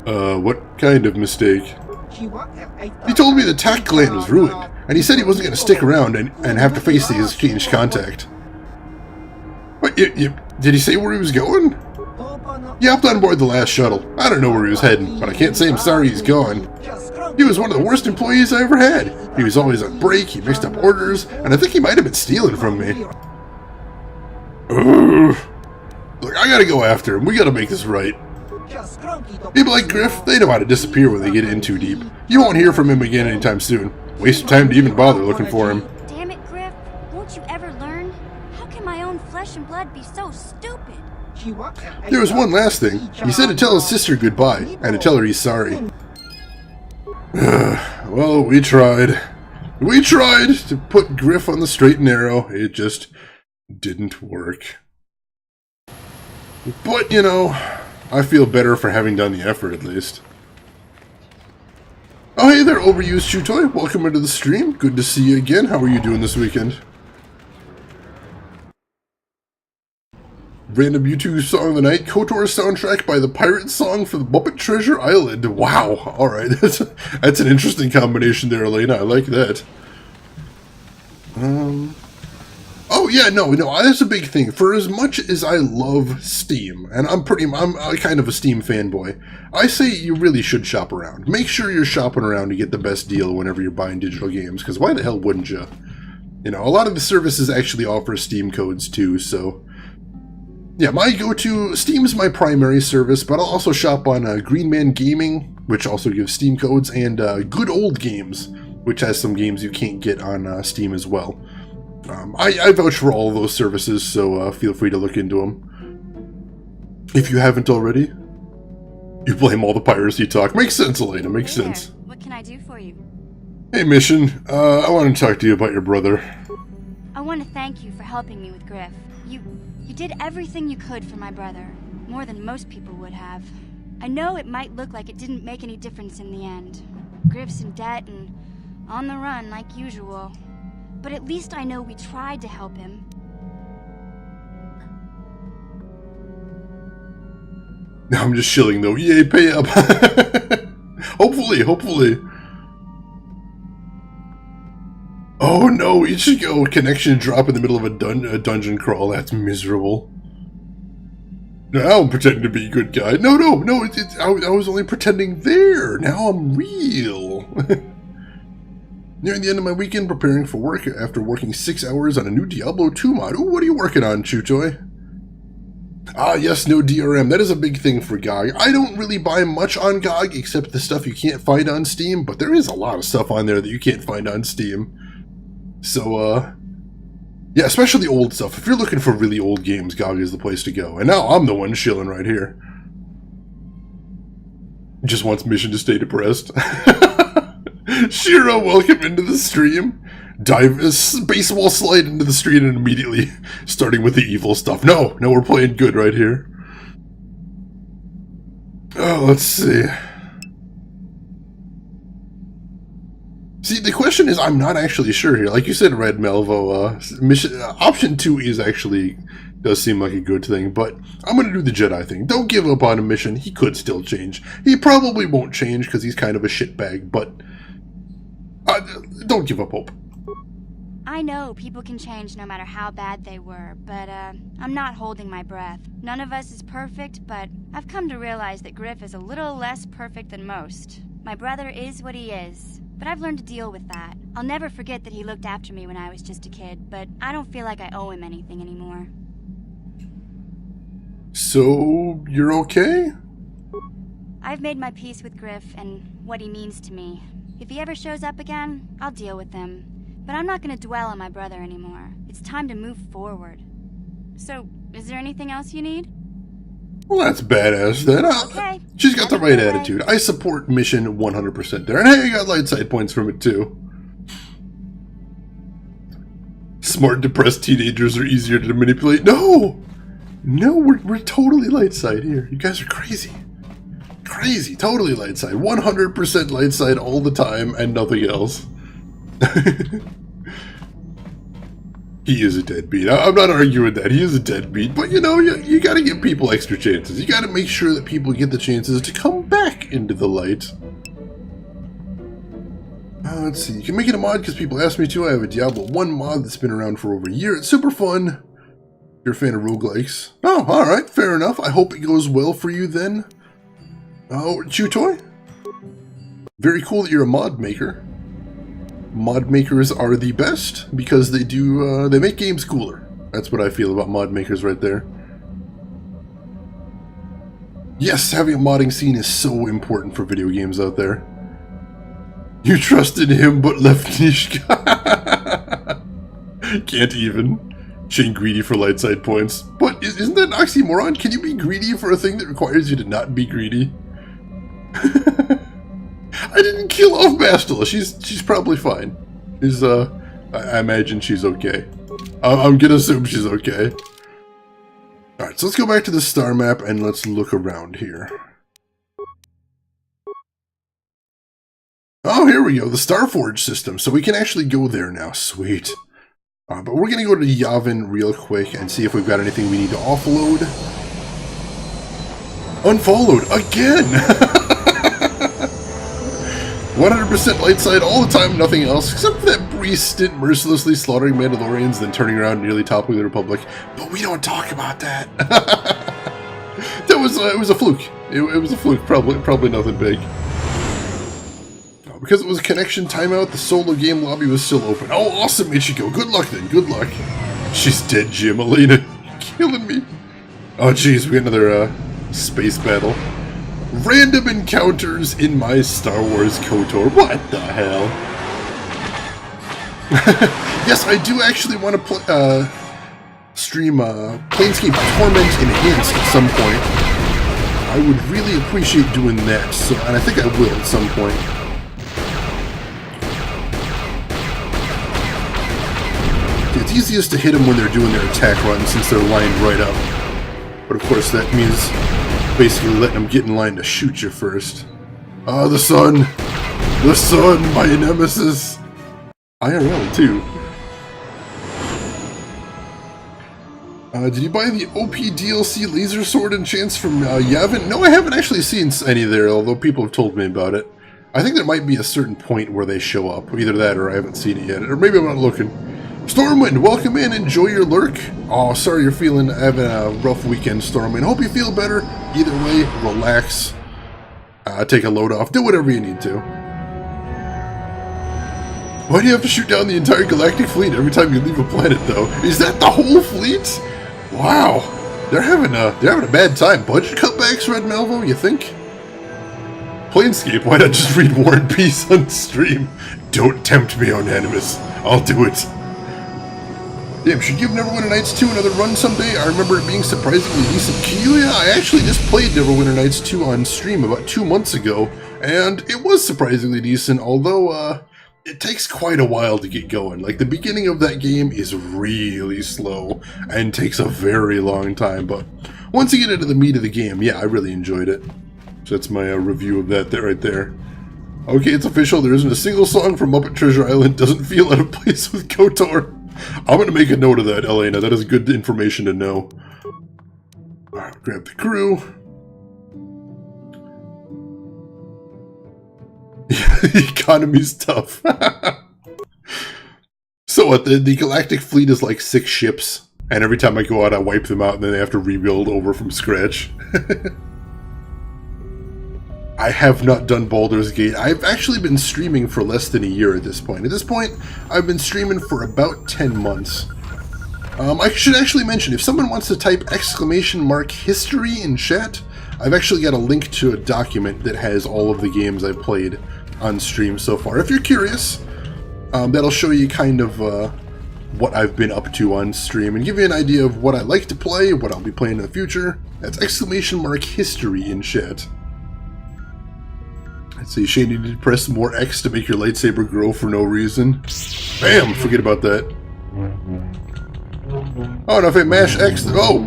What kind of mistake? He told me the tack gland was ruined, and he said he wasn't going to stick around and have to face the exchange contact. What, did he say where he was going? He hopped on board the last shuttle. I don't know where he was heading, but I can't say I'm sorry he's gone. He was one of the worst employees I ever had. He was always on break, he mixed up orders, and I think he might have been stealing from me. Ugh. Look, I gotta go after him. We gotta make this right. People like Girth, they know how to disappear when they get in too deep. You won't hear from him again anytime soon. Waste of time to even bother looking for him. Damn it, Girth. Won't you ever learn? How can my own flesh and blood be so stupid? There was one last thing. He said to tell his sister goodbye, and to tell her he's sorry. Well, we tried. We tried to put Girth on the straight and narrow. It just didn't work. But, you know, I feel better for having done the effort, at least. Oh, hey there, Overused Chew Toy. Welcome into the stream. Good to see you again. How are you doing this weekend? Random YouTube song of the night. KOTOR soundtrack by the pirate song for the Muppet Treasure Island. Wow. Alright, that's an interesting combination there, Elena. I like that. Oh yeah, no, that's a big thing. For as much as I love Steam, and I'm kind of a Steam fanboy, I say you really should shop around. Make sure you're shopping around to get the best deal whenever you're buying digital games, because why the hell wouldn't you? You know, a lot of the services actually offer Steam codes too, so... Yeah, my go-to, Steam's my primary service, but I'll also shop on Green Man Gaming, which also gives Steam codes, and Good Old Games, which has some games you can't get on Steam as well. I vouch for all of those services, so feel free to look into them if you haven't already. You blame all the piracy talk. Makes sense, Elena. Makes Hey there. sense. What can I do for you? Hey, Mission. I want to talk to you about your brother. I want to thank you for helping me with Girth. You did everything you could for my brother. More than most people would have. I know it might look like it didn't make any difference in the end. Griff's in debt and on the run like usual. But at least I know we tried to help him. Now I'm just shilling though. Yay, pay up. Hopefully. Oh no, Ichigo, connection drop in the middle of a dungeon crawl. That's miserable. Now I'm pretending to be a good guy. No, I was only pretending there. Now I'm real. Nearing the end of my weekend, preparing for work after working 6 hours on a new Diablo 2 mod. Ooh, what are you working on, Chutoy? Ah, yes, no DRM. That is a big thing for GOG. I don't really buy much on GOG, except the stuff you can't find on Steam, but there is a lot of stuff on there that you can't find on Steam. So, yeah, especially old stuff. If you're looking for really old games, GOG is the place to go. And now I'm the one shilling right here. Just wants Mission to stay depressed. Shiro, welcome into the stream. Dive baseball slide into the street and immediately starting with the evil stuff. No, we're playing good right here. Oh, let's see. See, the question is, I'm not actually sure here. Like you said, Red Melvo, mission option 2 is actually does seem like a good thing, but I'm gonna do the Jedi thing. Don't give up on a mission. He could still change. He probably won't change because he's kind of a shitbag, but don't give up hope. I know people can change no matter how bad they were, but I'm not holding my breath. None of us is perfect, but I've come to realize that Griff is a little less perfect than most. My brother is what he is, but I've learned to deal with that. I'll never forget that he looked after me when I was just a kid, but I don't feel like I owe him anything anymore. So, you're okay? I've made my peace with Griff and what he means to me. If he ever shows up again, I'll deal with him. But I'm not going to dwell on my brother anymore. It's time to move forward. So, is there anything else you need? Well, that's badass then. Okay. She's got the right attitude. I support Mission 100% there. And hey, I got light side points from it too. Smart, depressed teenagers are easier to manipulate. No, we're totally light side here. You guys are crazy. Crazy, totally light side. 100% light side all the time and nothing else. He is a deadbeat. I'm not arguing that. He is a deadbeat, but you know, you gotta give people extra chances. You gotta make sure that people get the chances to come back into the light. Let's see. You can make it a mod because people ask me to. I have a Diablo 1 mod that's been around for over a year. It's super fun. If you're a fan of roguelikes. Oh, alright. Fair enough. I hope it goes well for you then. Oh, Chutoy? Very cool that you're a mod maker. Mod makers are the best because they do, they make games cooler. That's what I feel about mod makers right there. Yes, having a modding scene is so important for video games out there. You trusted him but left Nishka. Can't even. Shane greedy for light side points. But isn't that an oxymoron? Can you be greedy for a thing that requires you to not be greedy? I didn't kill off Bastila. She's probably fine. I imagine she's okay. I'm gonna assume she's okay. Alright, so let's go back to the star map and let's look around here. Oh, here we go. The Starforge system. So we can actually go there now. Sweet. But we're gonna go to Yavin real quick and see if we've got anything we need to offload. Unfollowed again! 100% light side all the time, nothing else, except for that brief stint mercilessly slaughtering Mandalorians, then turning around and nearly toppling the Republic. But we don't talk about that. That was it was a fluke. It was a fluke. Probably nothing big. Because it was a connection timeout, the solo game lobby was still open. Oh, awesome, Ichigo. Good luck then. Good luck. She's dead, Jim. Elena, you're killing me. Oh, jeez, we got another space battle. Random encounters in my Star Wars KOTOR. What the hell? Yes, I do actually want to stream Planescape Torment Enhanced at some point. I would really appreciate doing that, so, and I think I will at some point. It's easiest to hit them when they're doing their attack run since they're lined right up. But of course that means basically letting them get in line to shoot you first. Ah, the sun! The sun, my nemesis! IRL too. Did you buy the OP DLC laser sword enchants from Yavin? No, I haven't actually seen any there, although people have told me about it. I think there might be a certain point where they show up. Either that or I haven't seen it yet. Or maybe I'm not looking. Stormwind, welcome in. Enjoy your lurk. Oh, sorry you're having a rough weekend, Stormwind. Hope you feel better. Either way, relax. Take a load off. Do whatever you need to. Why do you have to shoot down the entire galactic fleet every time you leave a planet, though? Is that the whole fleet? Wow, they're having a bad time. Budget cutbacks, Red Malvo, you think? Planescape, why not just read War and Peace on stream? Don't tempt me, Unanimous. I'll do it. Damn, should give Neverwinter Nights 2 another run someday? I remember it being surprisingly decent. Keelia, I actually just played Neverwinter Nights 2 on stream about 2 months ago, and it was surprisingly decent, although, it takes quite a while to get going. Like, the beginning of that game is really slow and takes a very long time, but once you get into the meat of the game, yeah, I really enjoyed it. So that's my review of that right there. Okay, it's official. There isn't a single song from Muppet Treasure Island. Doesn't feel out of place with KOTOR. I'm going to make a note of that, Elena. That is good information to know. Alright, grab the crew. The economy's tough. So what, the galactic fleet is like 6 ships, and every time I go out I wipe them out and then they have to rebuild over from scratch. I have not done Baldur's Gate. I've actually been streaming for less than a year at this point. At this point, I've been streaming for about 10 months. I should actually mention, if someone wants to type !history in chat, I've actually got a link to a document that has all of the games I've played on stream so far. If you're curious, that'll show you kind of what I've been up to on stream and give you an idea of what I like to play, what I'll be playing in the future. That's !history in chat. Let's see, Shane, you need to press more X to make your lightsaber grow for no reason. Bam! Forget about that. Oh, and if I mash X, oh!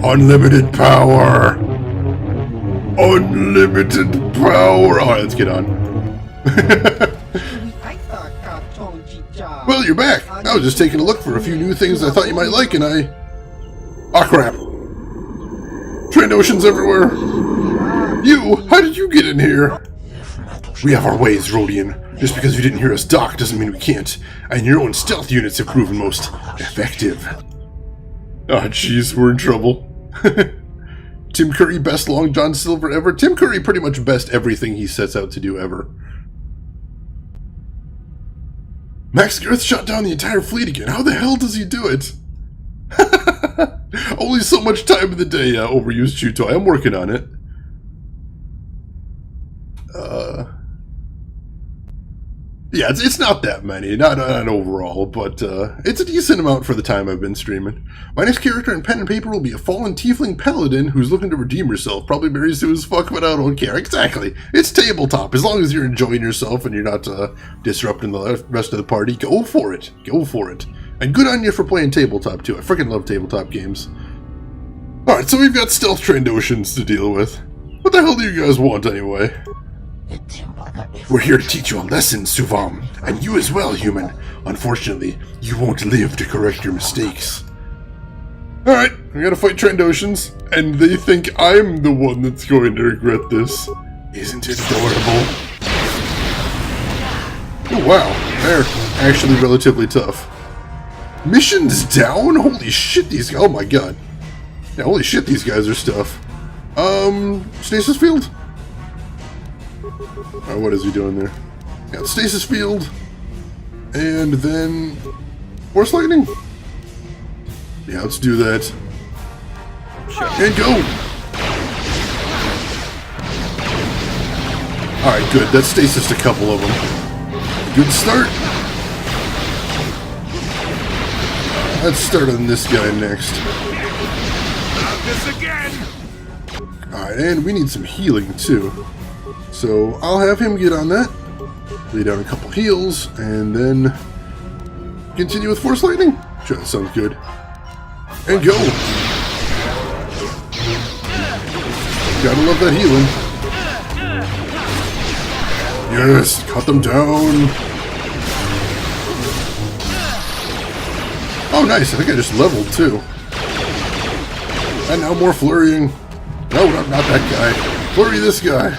Unlimited power! Unlimited power! Alright, let's get on. Well, you're back! I was just taking a look for a few new things I thought you might like, and I... Ah, crap! Trandoshans everywhere! You! How did you get in here? We have our ways, Rodian. Just because you didn't hear us dock doesn't mean we can't. And your own stealth units have proven most effective. Ah, jeez, we're in trouble. Tim Curry, best Long John Silver ever. Tim Curry pretty much best everything he sets out to do ever. Max Girth shot down the entire fleet again. How the hell does he do it? Only so much time in the day, overused Chuto. I'm working on it. Yeah, it's not that many, not overall, but it's a decent amount for the time I've been streaming. My next character in pen and paper will be a fallen tiefling paladin who's looking to redeem herself. Probably very soon as fuck, but I don't care. Exactly. It's tabletop. As long as you're enjoying yourself and you're not disrupting the rest of the party, go for it. Go for it. And good on you for playing tabletop, too. I freaking love tabletop games. Alright, so we've got stealth Trandoshans to deal with. What the hell do you guys want, anyway? We're here to teach you a lesson, Suvam. And you as well, human. Unfortunately, you won't live to correct your mistakes. Alright, we gotta fight Trandoshans, and they think I'm the one that's going to regret this. Isn't it adorable? Oh wow, they're actually relatively tough. Missions down? Holy shit, these guys. Oh my god. Yeah, holy shit, these guys are stuff. Stasis field? Alright, what is he doing there? Got stasis field. And then... Force lightning? Yeah, let's do that. And go! Alright, good. That stasis a couple of them. Good start. Let's start on this guy next. this again! Alright, and we need some healing too. So I'll have him get on that. Lay down a couple heals, and then continue with Force Lightning. Sure, that sounds good. And go! Gotta love that healing. Yes, cut them down. Oh, nice. I think I just leveled too. And now more flurrying. No, not that guy. Flurry this guy.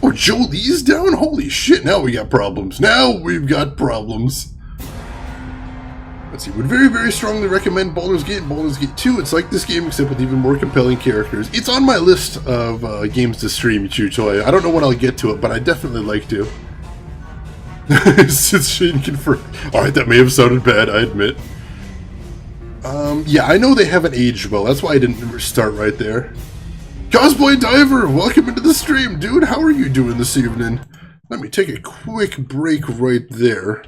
Oh, Jolie's down? Holy shit, now we got problems. Now we've got problems. Let's see, would very, very strongly recommend Baldur's Gate and Baldur's Gate 2. It's like this game, except with even more compelling characters. It's on my list of games to stream, Chuchoy. I don't know when I'll get to it, but I definitely like to. Since Shane confirmed. Alright, that may have sounded bad, I admit. Yeah, I know they haven't aged well. That's why I didn't start right there. Cosplay Diver, welcome into the stream, dude. How are you doing this evening? Let me take a quick break right there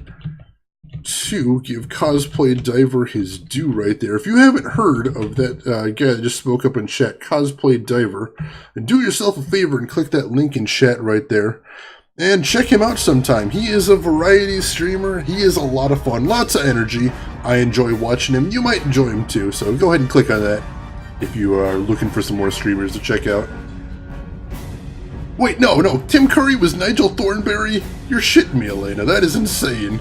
to give Cosplay Diver his due right there. If you haven't heard of that guy that just spoke up in chat, Cosplay Diver, and do yourself a favor and click that link in chat right there. And check him out sometime. He is a variety streamer. He is a lot of fun. Lots of energy. I enjoy watching him. You might enjoy him too, so go ahead and click on that if you are looking for some more streamers to check out. Wait, no. Tim Curry was Nigel Thornberry? You're shitting me, Elena. That is insane.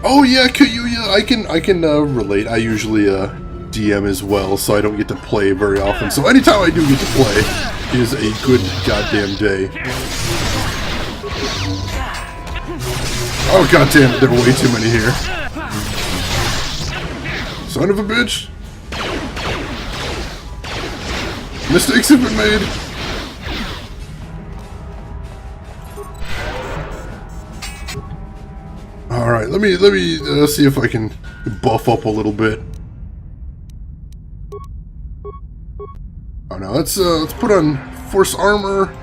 Oh yeah, Kayuya. I can relate. I usually DM as well, so I don't get to play very often. So anytime I do get to play is a good goddamn day. Oh goddamn it, there are way too many here. Son of a bitch. Mistakes have been made. Alright, let me see if I can buff up a little bit. Oh no, let's put on Force Armor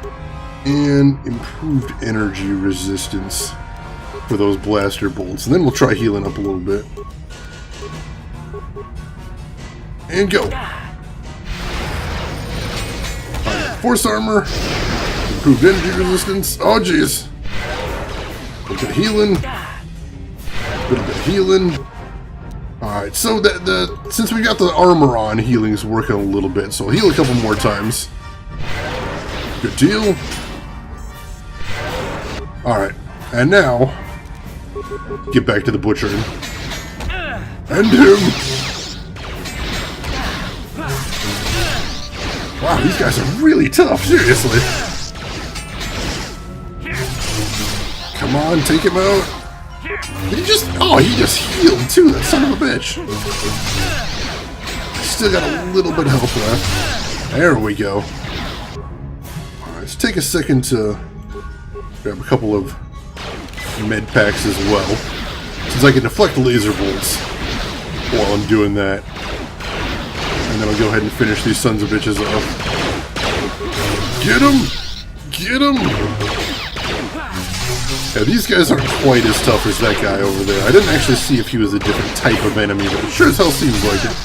and improved energy resistance for those blaster bolts, and then we'll try healing up a little bit. And go. Alright, Force Armor, improved energy resistance. Oh jeez. A little bit of healing. A little bit of healing. Alright, so since we got the armor on, healing's working a little bit, so I'll heal a couple more times. Good deal. Alright, and now, get back to the butchering. End him! Wow, these guys are really tough, seriously. Come on, take him out. Did he just... Oh, he just healed too, that son of a bitch. Still got a little bit of health left. There we go. Alright, let's take a second to grab a couple of med packs as well, since I can deflect laser bolts while I'm doing that. And then I'll go ahead and finish these sons of bitches off. Get him! Get him! Yeah, these guys aren't quite as tough as that guy over there. I didn't actually see if he was a different type of enemy, but it sure as hell seems like it.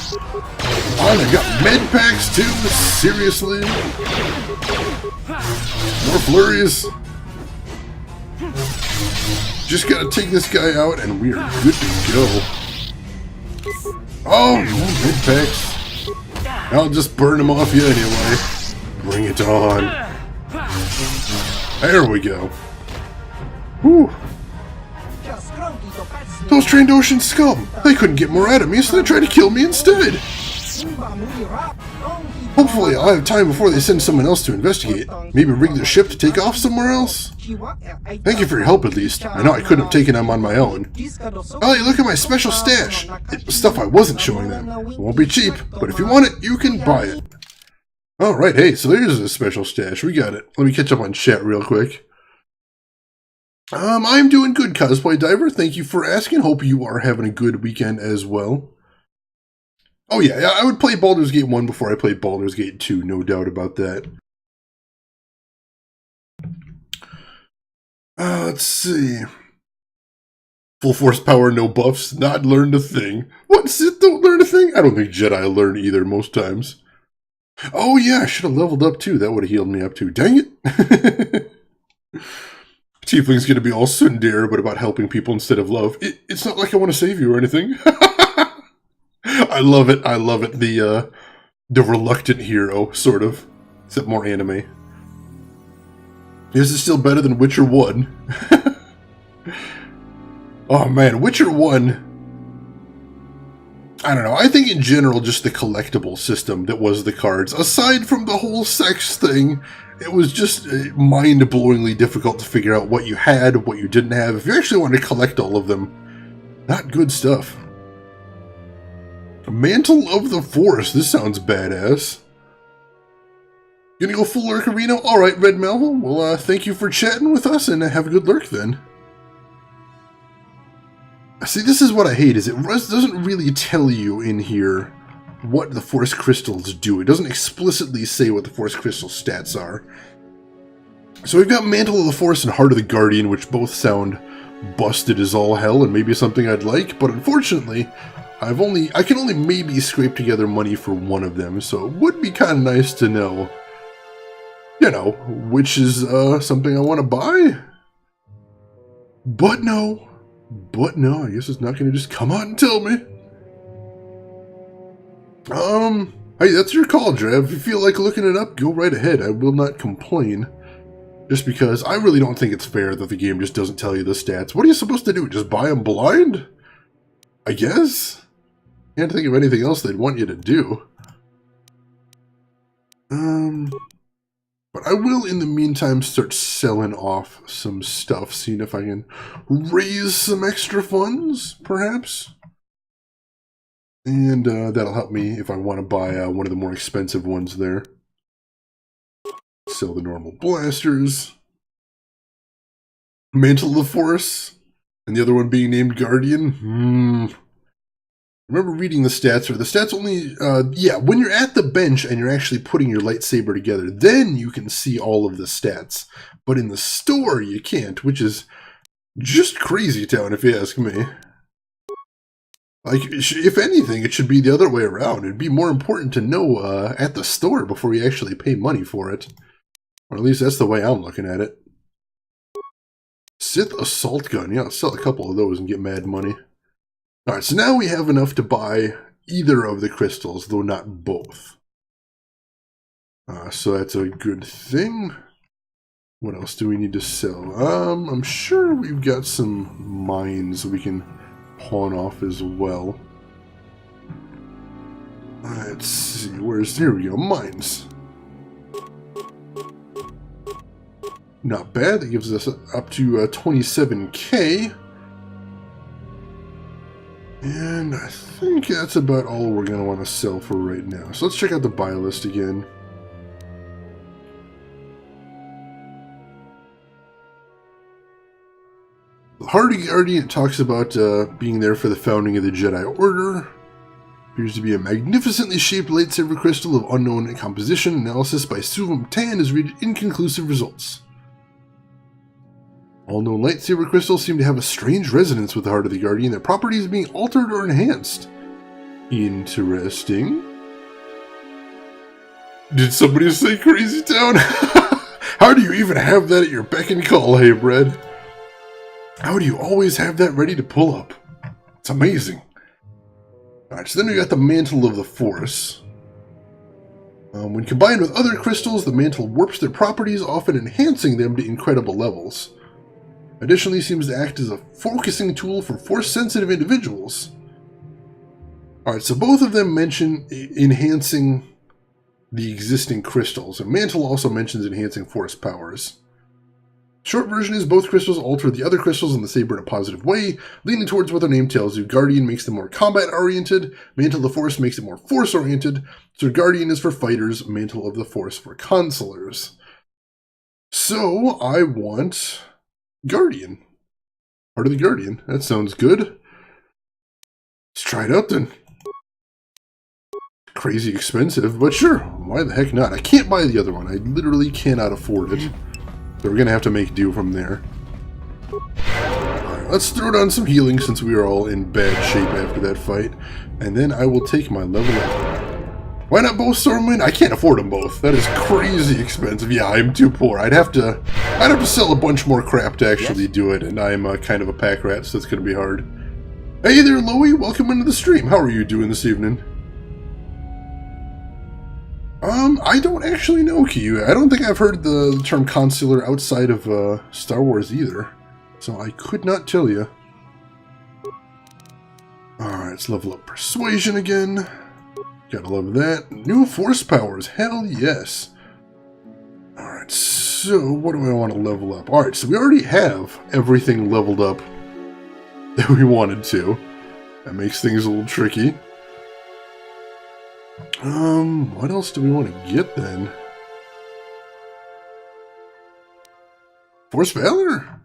Oh, they've got med packs too? Seriously? More flurries? Just gotta take this guy out and we are good to go. Oh, more med packs. I'll just burn him off you anyway. Bring it on. There we go. Whew. Those trained ocean scum! They couldn't get more out of me, so they tried to kill me instead! Hopefully I'll have time before they send someone else to investigate. Maybe rig their ship to take off somewhere else? Thank you for your help at least. I know I couldn't have taken them on my own. Oh, hey, look at my special stash! It was stuff I wasn't showing them. It won't be cheap, but if you want it, you can buy it. Alright, hey, so there's a special stash. We got it. Let me catch up on chat real quick. I'm doing good, Cosplay Diver. Thank you for asking. Hope you are having a good weekend as well. Oh yeah, I would play Baldur's Gate 1 before I played Baldur's Gate 2, no doubt about that. Let's see. Full force power, no buffs, not learned a thing. What, Sith don't learn a thing? I don't think Jedi learn either most times. Oh yeah, I should have leveled up too. That would have healed me up too. Dang it. Tiefling's gonna be all tsundere, but about helping people instead of love. It's not like I want to save you or anything. I love it. I love it. The reluctant hero, sort of. Except more anime. Is it still better than Witcher 1? Oh man, Witcher 1... I don't know, I think in general just the collectible system that was the cards, aside from the whole sex thing, it was just mind-blowingly difficult to figure out what you had, what you didn't have. If you actually wanted to collect all of them, not good stuff. Mantle of the Force, this sounds badass. Gonna go full lurk arena? Alright, Red Malvo, well thank you for chatting with us and have a good lurk then. See, this is what I hate, is it doesn't really tell you in here what the Force Crystals do. It doesn't explicitly say what the Force Crystal stats are. So we've got Mantle of the Force and Heart of the Guardian, which both sound busted as all hell and maybe something I'd like, but unfortunately, I can only maybe scrape together money for one of them, so it would be kind of nice to know, you know, which is something I want to buy. But no, I guess it's not going to just come out and tell me. Hey, that's your call, Drev. If you feel like looking it up, go right ahead. I will not complain. Just because I really don't think it's fair that the game just doesn't tell you the stats. What are you supposed to do? Just buy them blind? I guess? Can't think of anything else they'd want you to do. But I will, in the meantime, start selling off some stuff, seeing if I can raise some extra funds, perhaps. And that'll help me if I want to buy one of the more expensive ones there. Sell the normal blasters. Mantle of the Force. And the other one being named Guardian. Remember reading the stats, or the stats only, yeah, when you're at the bench and you're actually putting your lightsaber together, then you can see all of the stats. But in the store, you can't, which is just crazy town, if you ask me. Like, if anything, it should be the other way around. It'd be more important to know at the store before you actually pay money for it. Or at least that's the way I'm looking at it. Sith Assault Gun. Yeah, I'll sell a couple of those and get mad money. Alright, so now we have enough to buy either of the crystals, though not both. So that's a good thing. What else do we need to sell? I'm sure we've got some mines we can pawn off as well. Let's see, here we go, mines. Not bad, that gives us up to 27k. And I think that's about all we're going to want to sell for right now. So let's check out the buy list again. The Heart of the Guardian talks about being there for the founding of the Jedi Order. Appears to be a magnificently shaped lightsaber crystal of unknown composition. Analysis by Suvum Tan has reached inconclusive results. All known lightsaber crystals seem to have a strange resonance with the Heart of the Guardian, their properties being altered or enhanced. Interesting. Did somebody say Crazy Town? How do you even have that at your beck and call, hey Bread? How do you always have that ready to pull up? It's amazing. Alright, so then we got the Mantle of the Force. When combined with other crystals, the mantle warps their properties, often enhancing them to incredible levels. Additionally, seems to act as a focusing tool for Force-sensitive individuals. Alright, so both of them mention enhancing the existing crystals, and Mantle also mentions enhancing Force powers. Short version is both crystals alter the other crystals in the saber in a positive way, leaning towards what their name tells you. Guardian makes them more combat-oriented, Mantle of the Force makes it more Force-oriented, so Guardian is for fighters, Mantle of the Force for consulars. So, I want Guardian. Heart of the Guardian. That sounds good. Let's try it out then. Crazy expensive, but sure. Why the heck not? I can't buy the other one. I literally cannot afford it. So we're going to have to make do from there. Alright, let's throw down some healing since we are all in bad shape after that fight. And then I will take my level up. Why not both Stormwind? I can't afford them both. That is crazy expensive. Yeah, I'm too poor. I'd have to sell a bunch more crap to actually do it, and I'm kind of a pack rat, so it's going to be hard. Hey there, Loey. Welcome into the stream. How are you doing this evening? I don't actually know, Kiyu. I don't think I've heard the term consular outside of Star Wars either, so I could not tell you. Alright, let's level up Persuasion again. Gotta love that. New Force powers. Hell yes. Alright, so what do I want to level up? Alright, so we already have everything leveled up that we wanted to. That makes things a little tricky. What else do we want to get then? Force Valor?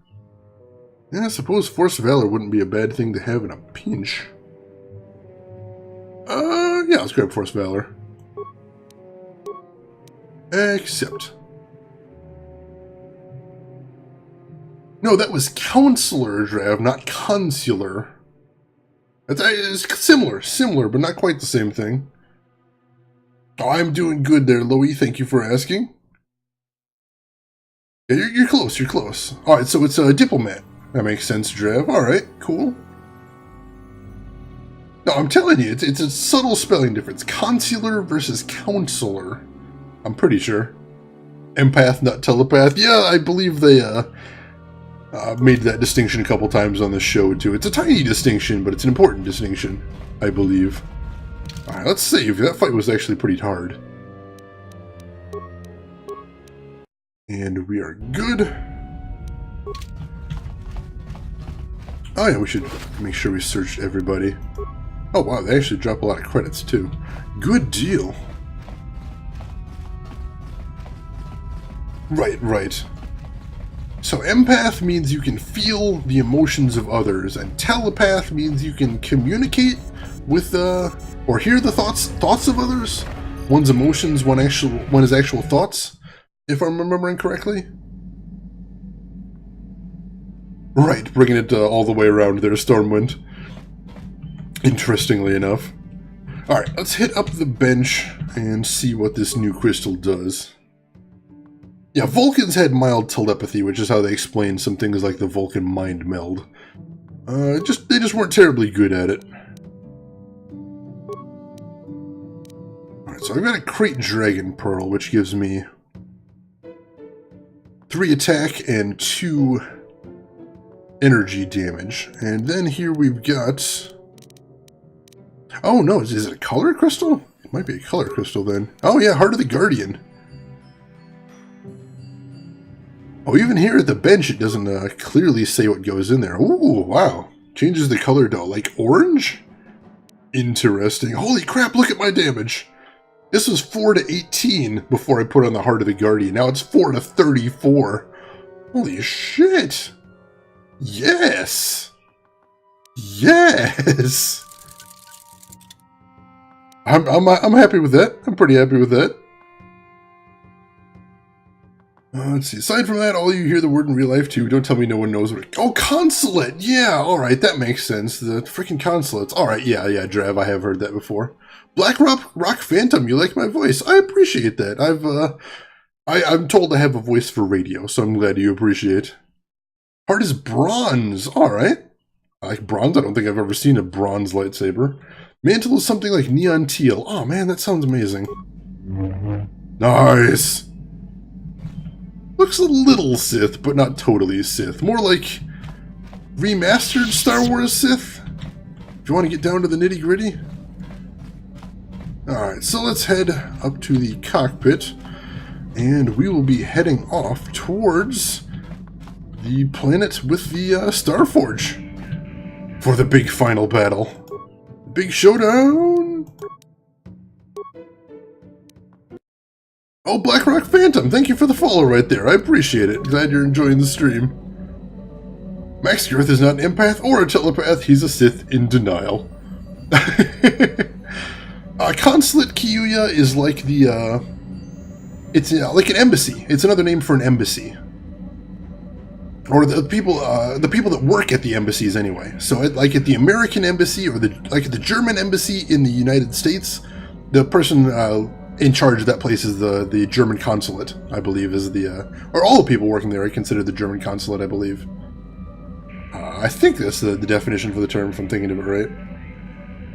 Yeah, I suppose Force Valor wouldn't be a bad thing to have in a pinch. Yeah, let's grab Force Valor. Accept. No, that was Counselor Drav, not Consular. It's similar, but not quite the same thing. Oh, I'm doing good there, Loey. Thank you for asking. Yeah, you're close, you're close. Alright, so it's a Diplomat. That makes sense, Drav. Alright, cool. No, I'm telling you, it's a subtle spelling difference. Consular versus Counselor. I'm pretty sure. Empath, not telepath. Yeah, I believe they made that distinction a couple times on the show, too. It's a tiny distinction, but it's an important distinction, I believe. Alright, let's save. That fight was actually pretty hard. And we are good. Oh yeah, we should make sure we searched everybody. Oh wow, they actually drop a lot of credits too. Good deal. Right. So empath means you can feel the emotions of others, and telepath means you can communicate with or hear the thoughts of others. One's emotions, one is actual thoughts, if I'm remembering correctly. Right, bringing it all the way around there, Stormwind. Interestingly enough. Alright, let's hit up the bench and see what this new crystal does. Yeah, Vulcans had mild telepathy, which is how they explained some things like the Vulcan mind meld. They just weren't terribly good at it. Alright, so I've got a Crate Dragon Pearl, which gives me 3 attack and 2 energy damage. And then here we've got... Oh no, is it a color crystal? It might be a color crystal then. Oh yeah, Heart of the Guardian. Oh, even here at the bench it doesn't clearly say what goes in there. Ooh, wow. Changes the color to, like, orange? Interesting. Holy crap, look at my damage. This was 4 to 18 before I put on the Heart of the Guardian. Now it's 4 to 34. Holy shit. Yes. Yes. I'm happy with that. I'm pretty happy with that. Let's see. Aside from that, all you hear the word in real life too. Don't tell me no one knows what it... Oh, consulate! Yeah, alright, that makes sense. The freaking consulates. Alright, yeah, Drav, I have heard that before. Black Rock Phantom, you like my voice. I appreciate that. I'm told I have a voice for radio, so I'm glad you appreciate. Heart is bronze. Alright. I like bronze. I don't think I've ever seen a bronze lightsaber. Mantle is something like neon teal. Oh man, that sounds amazing. Nice! Looks a little Sith, but not totally Sith. More like remastered Star Wars Sith. If you want to get down to the nitty-gritty. Alright, so let's head up to the cockpit. And we will be heading off towards the planet with the Starforge. For the big final battle. Big showdown! Oh, Black Rock Phantom, thank you for the follow right there. I appreciate it. Glad you're enjoying the stream. Max Girth is not an empath or a telepath. He's a Sith in denial. Consulate Kiyuya is like the, it's like an embassy. It's another name for an embassy. or the people that work at the embassies anyway. So like at the American embassy or at the German embassy in the United States, the person in charge of that place is the German consulate, I believe, is or all the people working there I consider the German consulate, I believe. I think that's the definition for the term, if I'm thinking of it right.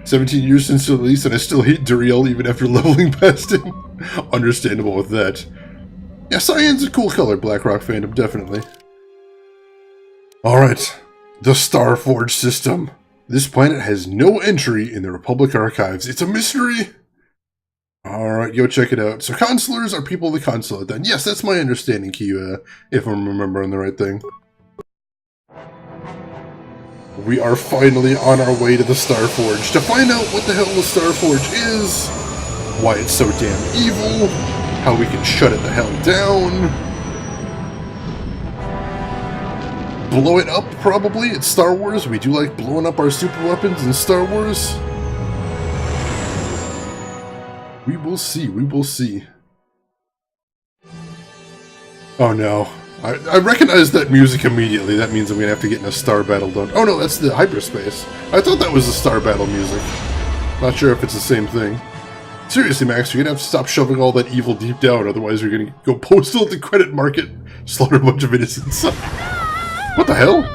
17 years since the release, and I still hate Duriel even after leveling past him. Understandable with that. Yeah, cyan's a cool color, Blackrock fandom, definitely. Alright, the Starforge system. This planet has no entry in the Republic archives. It's a mystery! Alright, go check it out. So consulars are people of the consulate then. Yes, that's my understanding, Q, if I'm remembering the right thing. We are finally on our way to the Starforge to find out what the hell the Starforge is, why it's so damn evil, how we can shut it the hell down. Blow it up, probably. It's Star Wars. We do like blowing up our super weapons in Star Wars. We will see, we will see. Oh no. I recognize that music immediately. That means I'm going to have to get in a star battle done. Oh no, that's the hyperspace. I thought that was the star battle music. Not sure if it's the same thing. Seriously, Max, you're going to have to stop shoving all that evil deep down, otherwise you're going to go postal at the credit market, slaughter a bunch of innocents. What the hell?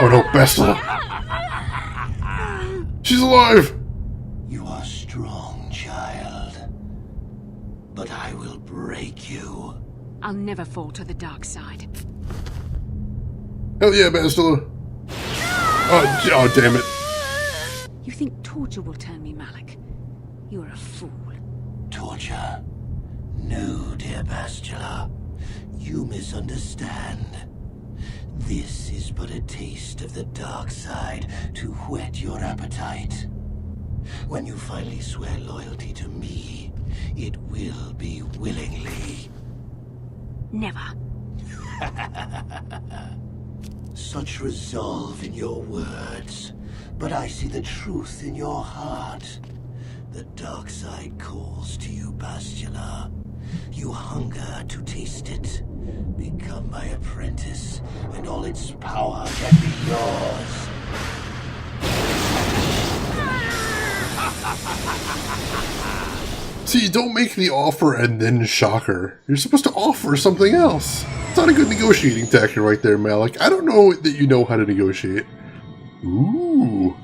Oh no, Bastila. She's alive! You are strong, child. But I will break you. I'll never fall to the dark side. Hell yeah, Bastila. Oh, damn it. You think torture will turn me, Malik? You are a fool. Torture? No, dear Bastila. You misunderstand. This is but a taste of the dark side to whet your appetite. When you finally swear loyalty to me, it will be willingly. Never. Such resolve in your words, but I see the truth in your heart. The dark side calls to you, Bastila. You hunger to taste it. Become my apprentice, and all its power can be yours. See, don't make the offer and then shock her. You're supposed to offer something else. It's not a good negotiating tactic right there, Malik. I don't know that you know how to negotiate. Ooh.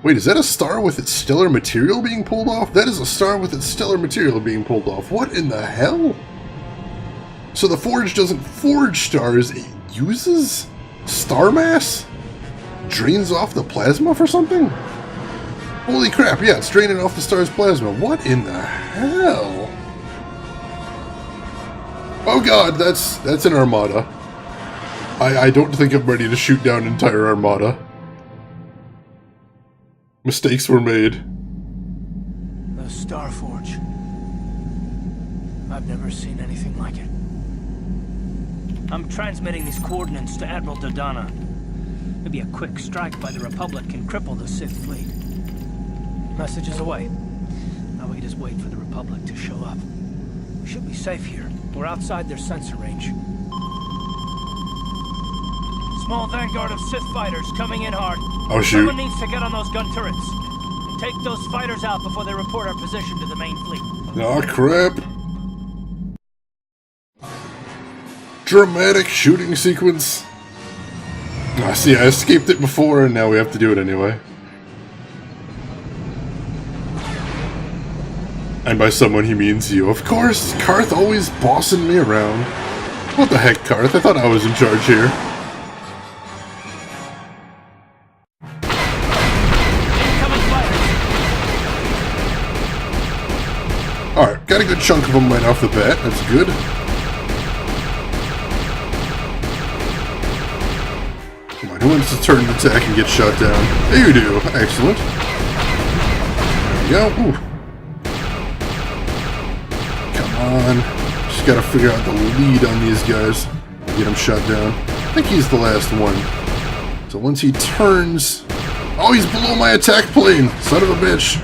Wait, is that a star with its stellar material being pulled off? That is a star with its stellar material being pulled off. What in the hell? So the Forge doesn't forge stars, it uses star mass? Drains off the plasma for something? Holy crap, yeah, it's draining off the star's plasma. What in the hell? Oh god, that's an armada. I don't think I'm ready to shoot down an entire armada. Mistakes were made. The Starforge. I've never seen anything like it. I'm transmitting these coordinates to Admiral Dodonna. Maybe a quick strike by the Republic can cripple the Sith fleet. Message is away. Now we just wait for the Republic to show up. We should be safe here. We're outside their sensor range. Small vanguard of Sith fighters coming in hard. Oh shoot. Someone needs to get on those gun turrets. And take those fighters out before they report our position to the main fleet. Oh crap. Dramatic shooting sequence. Ah, see, I escaped it before and now we have to do it anyway. And by someone he means you. Of course, Karth always bossing me around. What the heck, Karth? I thought I was in charge here. Alright, got a good chunk of them right off the bat. That's good. Come on, who wants to turn an attack and get shot down? There you do. Excellent. There we go. Ooh. On. Just gotta figure out the lead on these guys. Get him shot down. I think he's the last one. So once he turns... Oh, he's below my attack plane! Son of a bitch!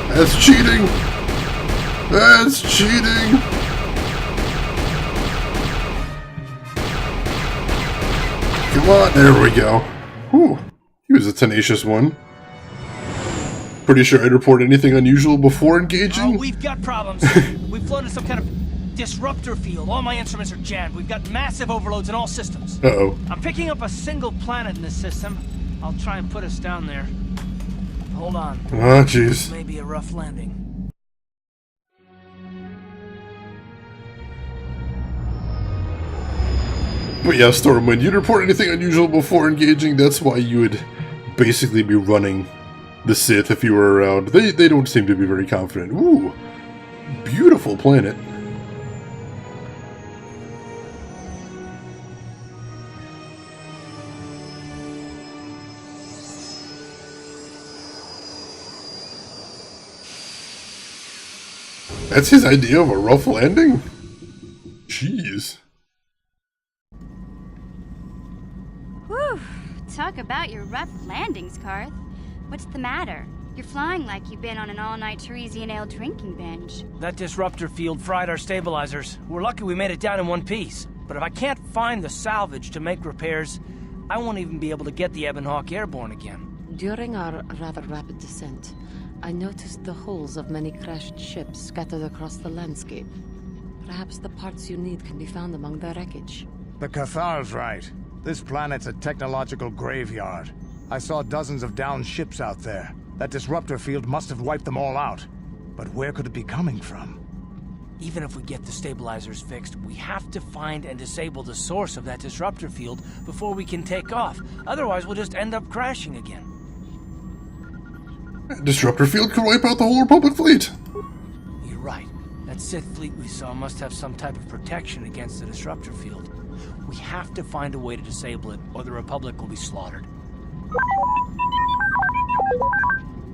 That's cheating! That's cheating! Come on, there we go. Whew, he was a tenacious one. Pretty sure I'd report anything unusual before engaging. Oh, we've got problems. We've flown to some kind of disruptor field. All my instruments are jammed. We've got massive overloads in all systems. Uh-oh. I'm picking up a single planet in this system. I'll try and put us down there. Hold on. Oh, jeez. Maybe a rough landing. But yeah, Stormwind, you'd report anything unusual before engaging. That's why you would basically be running the Sith if you were around. They don't seem to be very confident. Ooh, beautiful planet. That's his idea of a rough landing? Jeez. Whew. Talk about your rough landings, Girth. What's the matter? You're flying like you've been on an all-night Teresian ale drinking binge. That disruptor field fried our stabilizers. We're lucky we made it down in one piece. But if I can't find the salvage to make repairs, I won't even be able to get the Ebon Hawk airborne again. During our rather rapid descent, I noticed the hulls of many crashed ships scattered across the landscape. Perhaps the parts you need can be found among the wreckage. The KOTOR's right. This planet's a technological graveyard. I saw dozens of downed ships out there. That disruptor field must have wiped them all out. But where could it be coming from? Even if we get the stabilizers fixed, we have to find and disable the source of that disruptor field before we can take off. Otherwise, we'll just end up crashing again. Disruptor field could wipe out the whole Republic fleet. You're right. That Sith fleet we saw must have some type of protection against the disruptor field. We have to find a way to disable it, or the Republic will be slaughtered.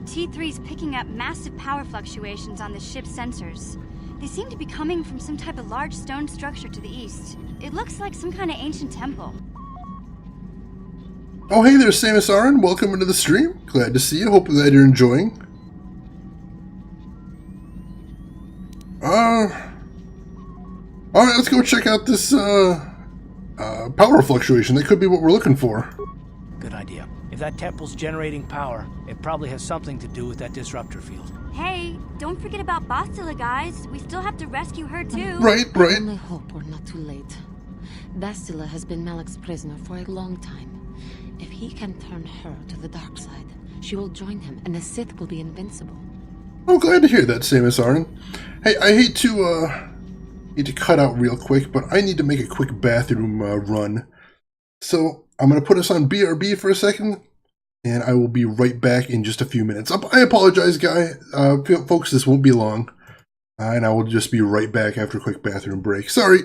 T3's picking up massive power fluctuations on the ship's sensors. They seem to be coming from some type of large stone structure to the east. It looks like some kind of ancient temple. Oh, hey there, Samus Aran. Welcome into the stream. Glad to see you. Hope that you're enjoying. Alright, let's go check out this, power fluctuation. That could be what we're looking for. Good idea. If that temple's generating power, it probably has something to do with that disruptor field. Hey, don't forget about Bastila, guys. We still have to rescue her, too. Right. I only hope we're not too late. Bastila has been Malak's prisoner for a long time. If he can turn her to the dark side, she will join him, and the Sith will be invincible. I'm glad to hear that, Samus Aran. Hey, I hate to cut out real quick, but I need to make a quick bathroom run. So I'm going to put us on BRB for a second, and I will be right back in just a few minutes. I apologize, folks, this won't be long, and I will just be right back after a quick bathroom break. Sorry.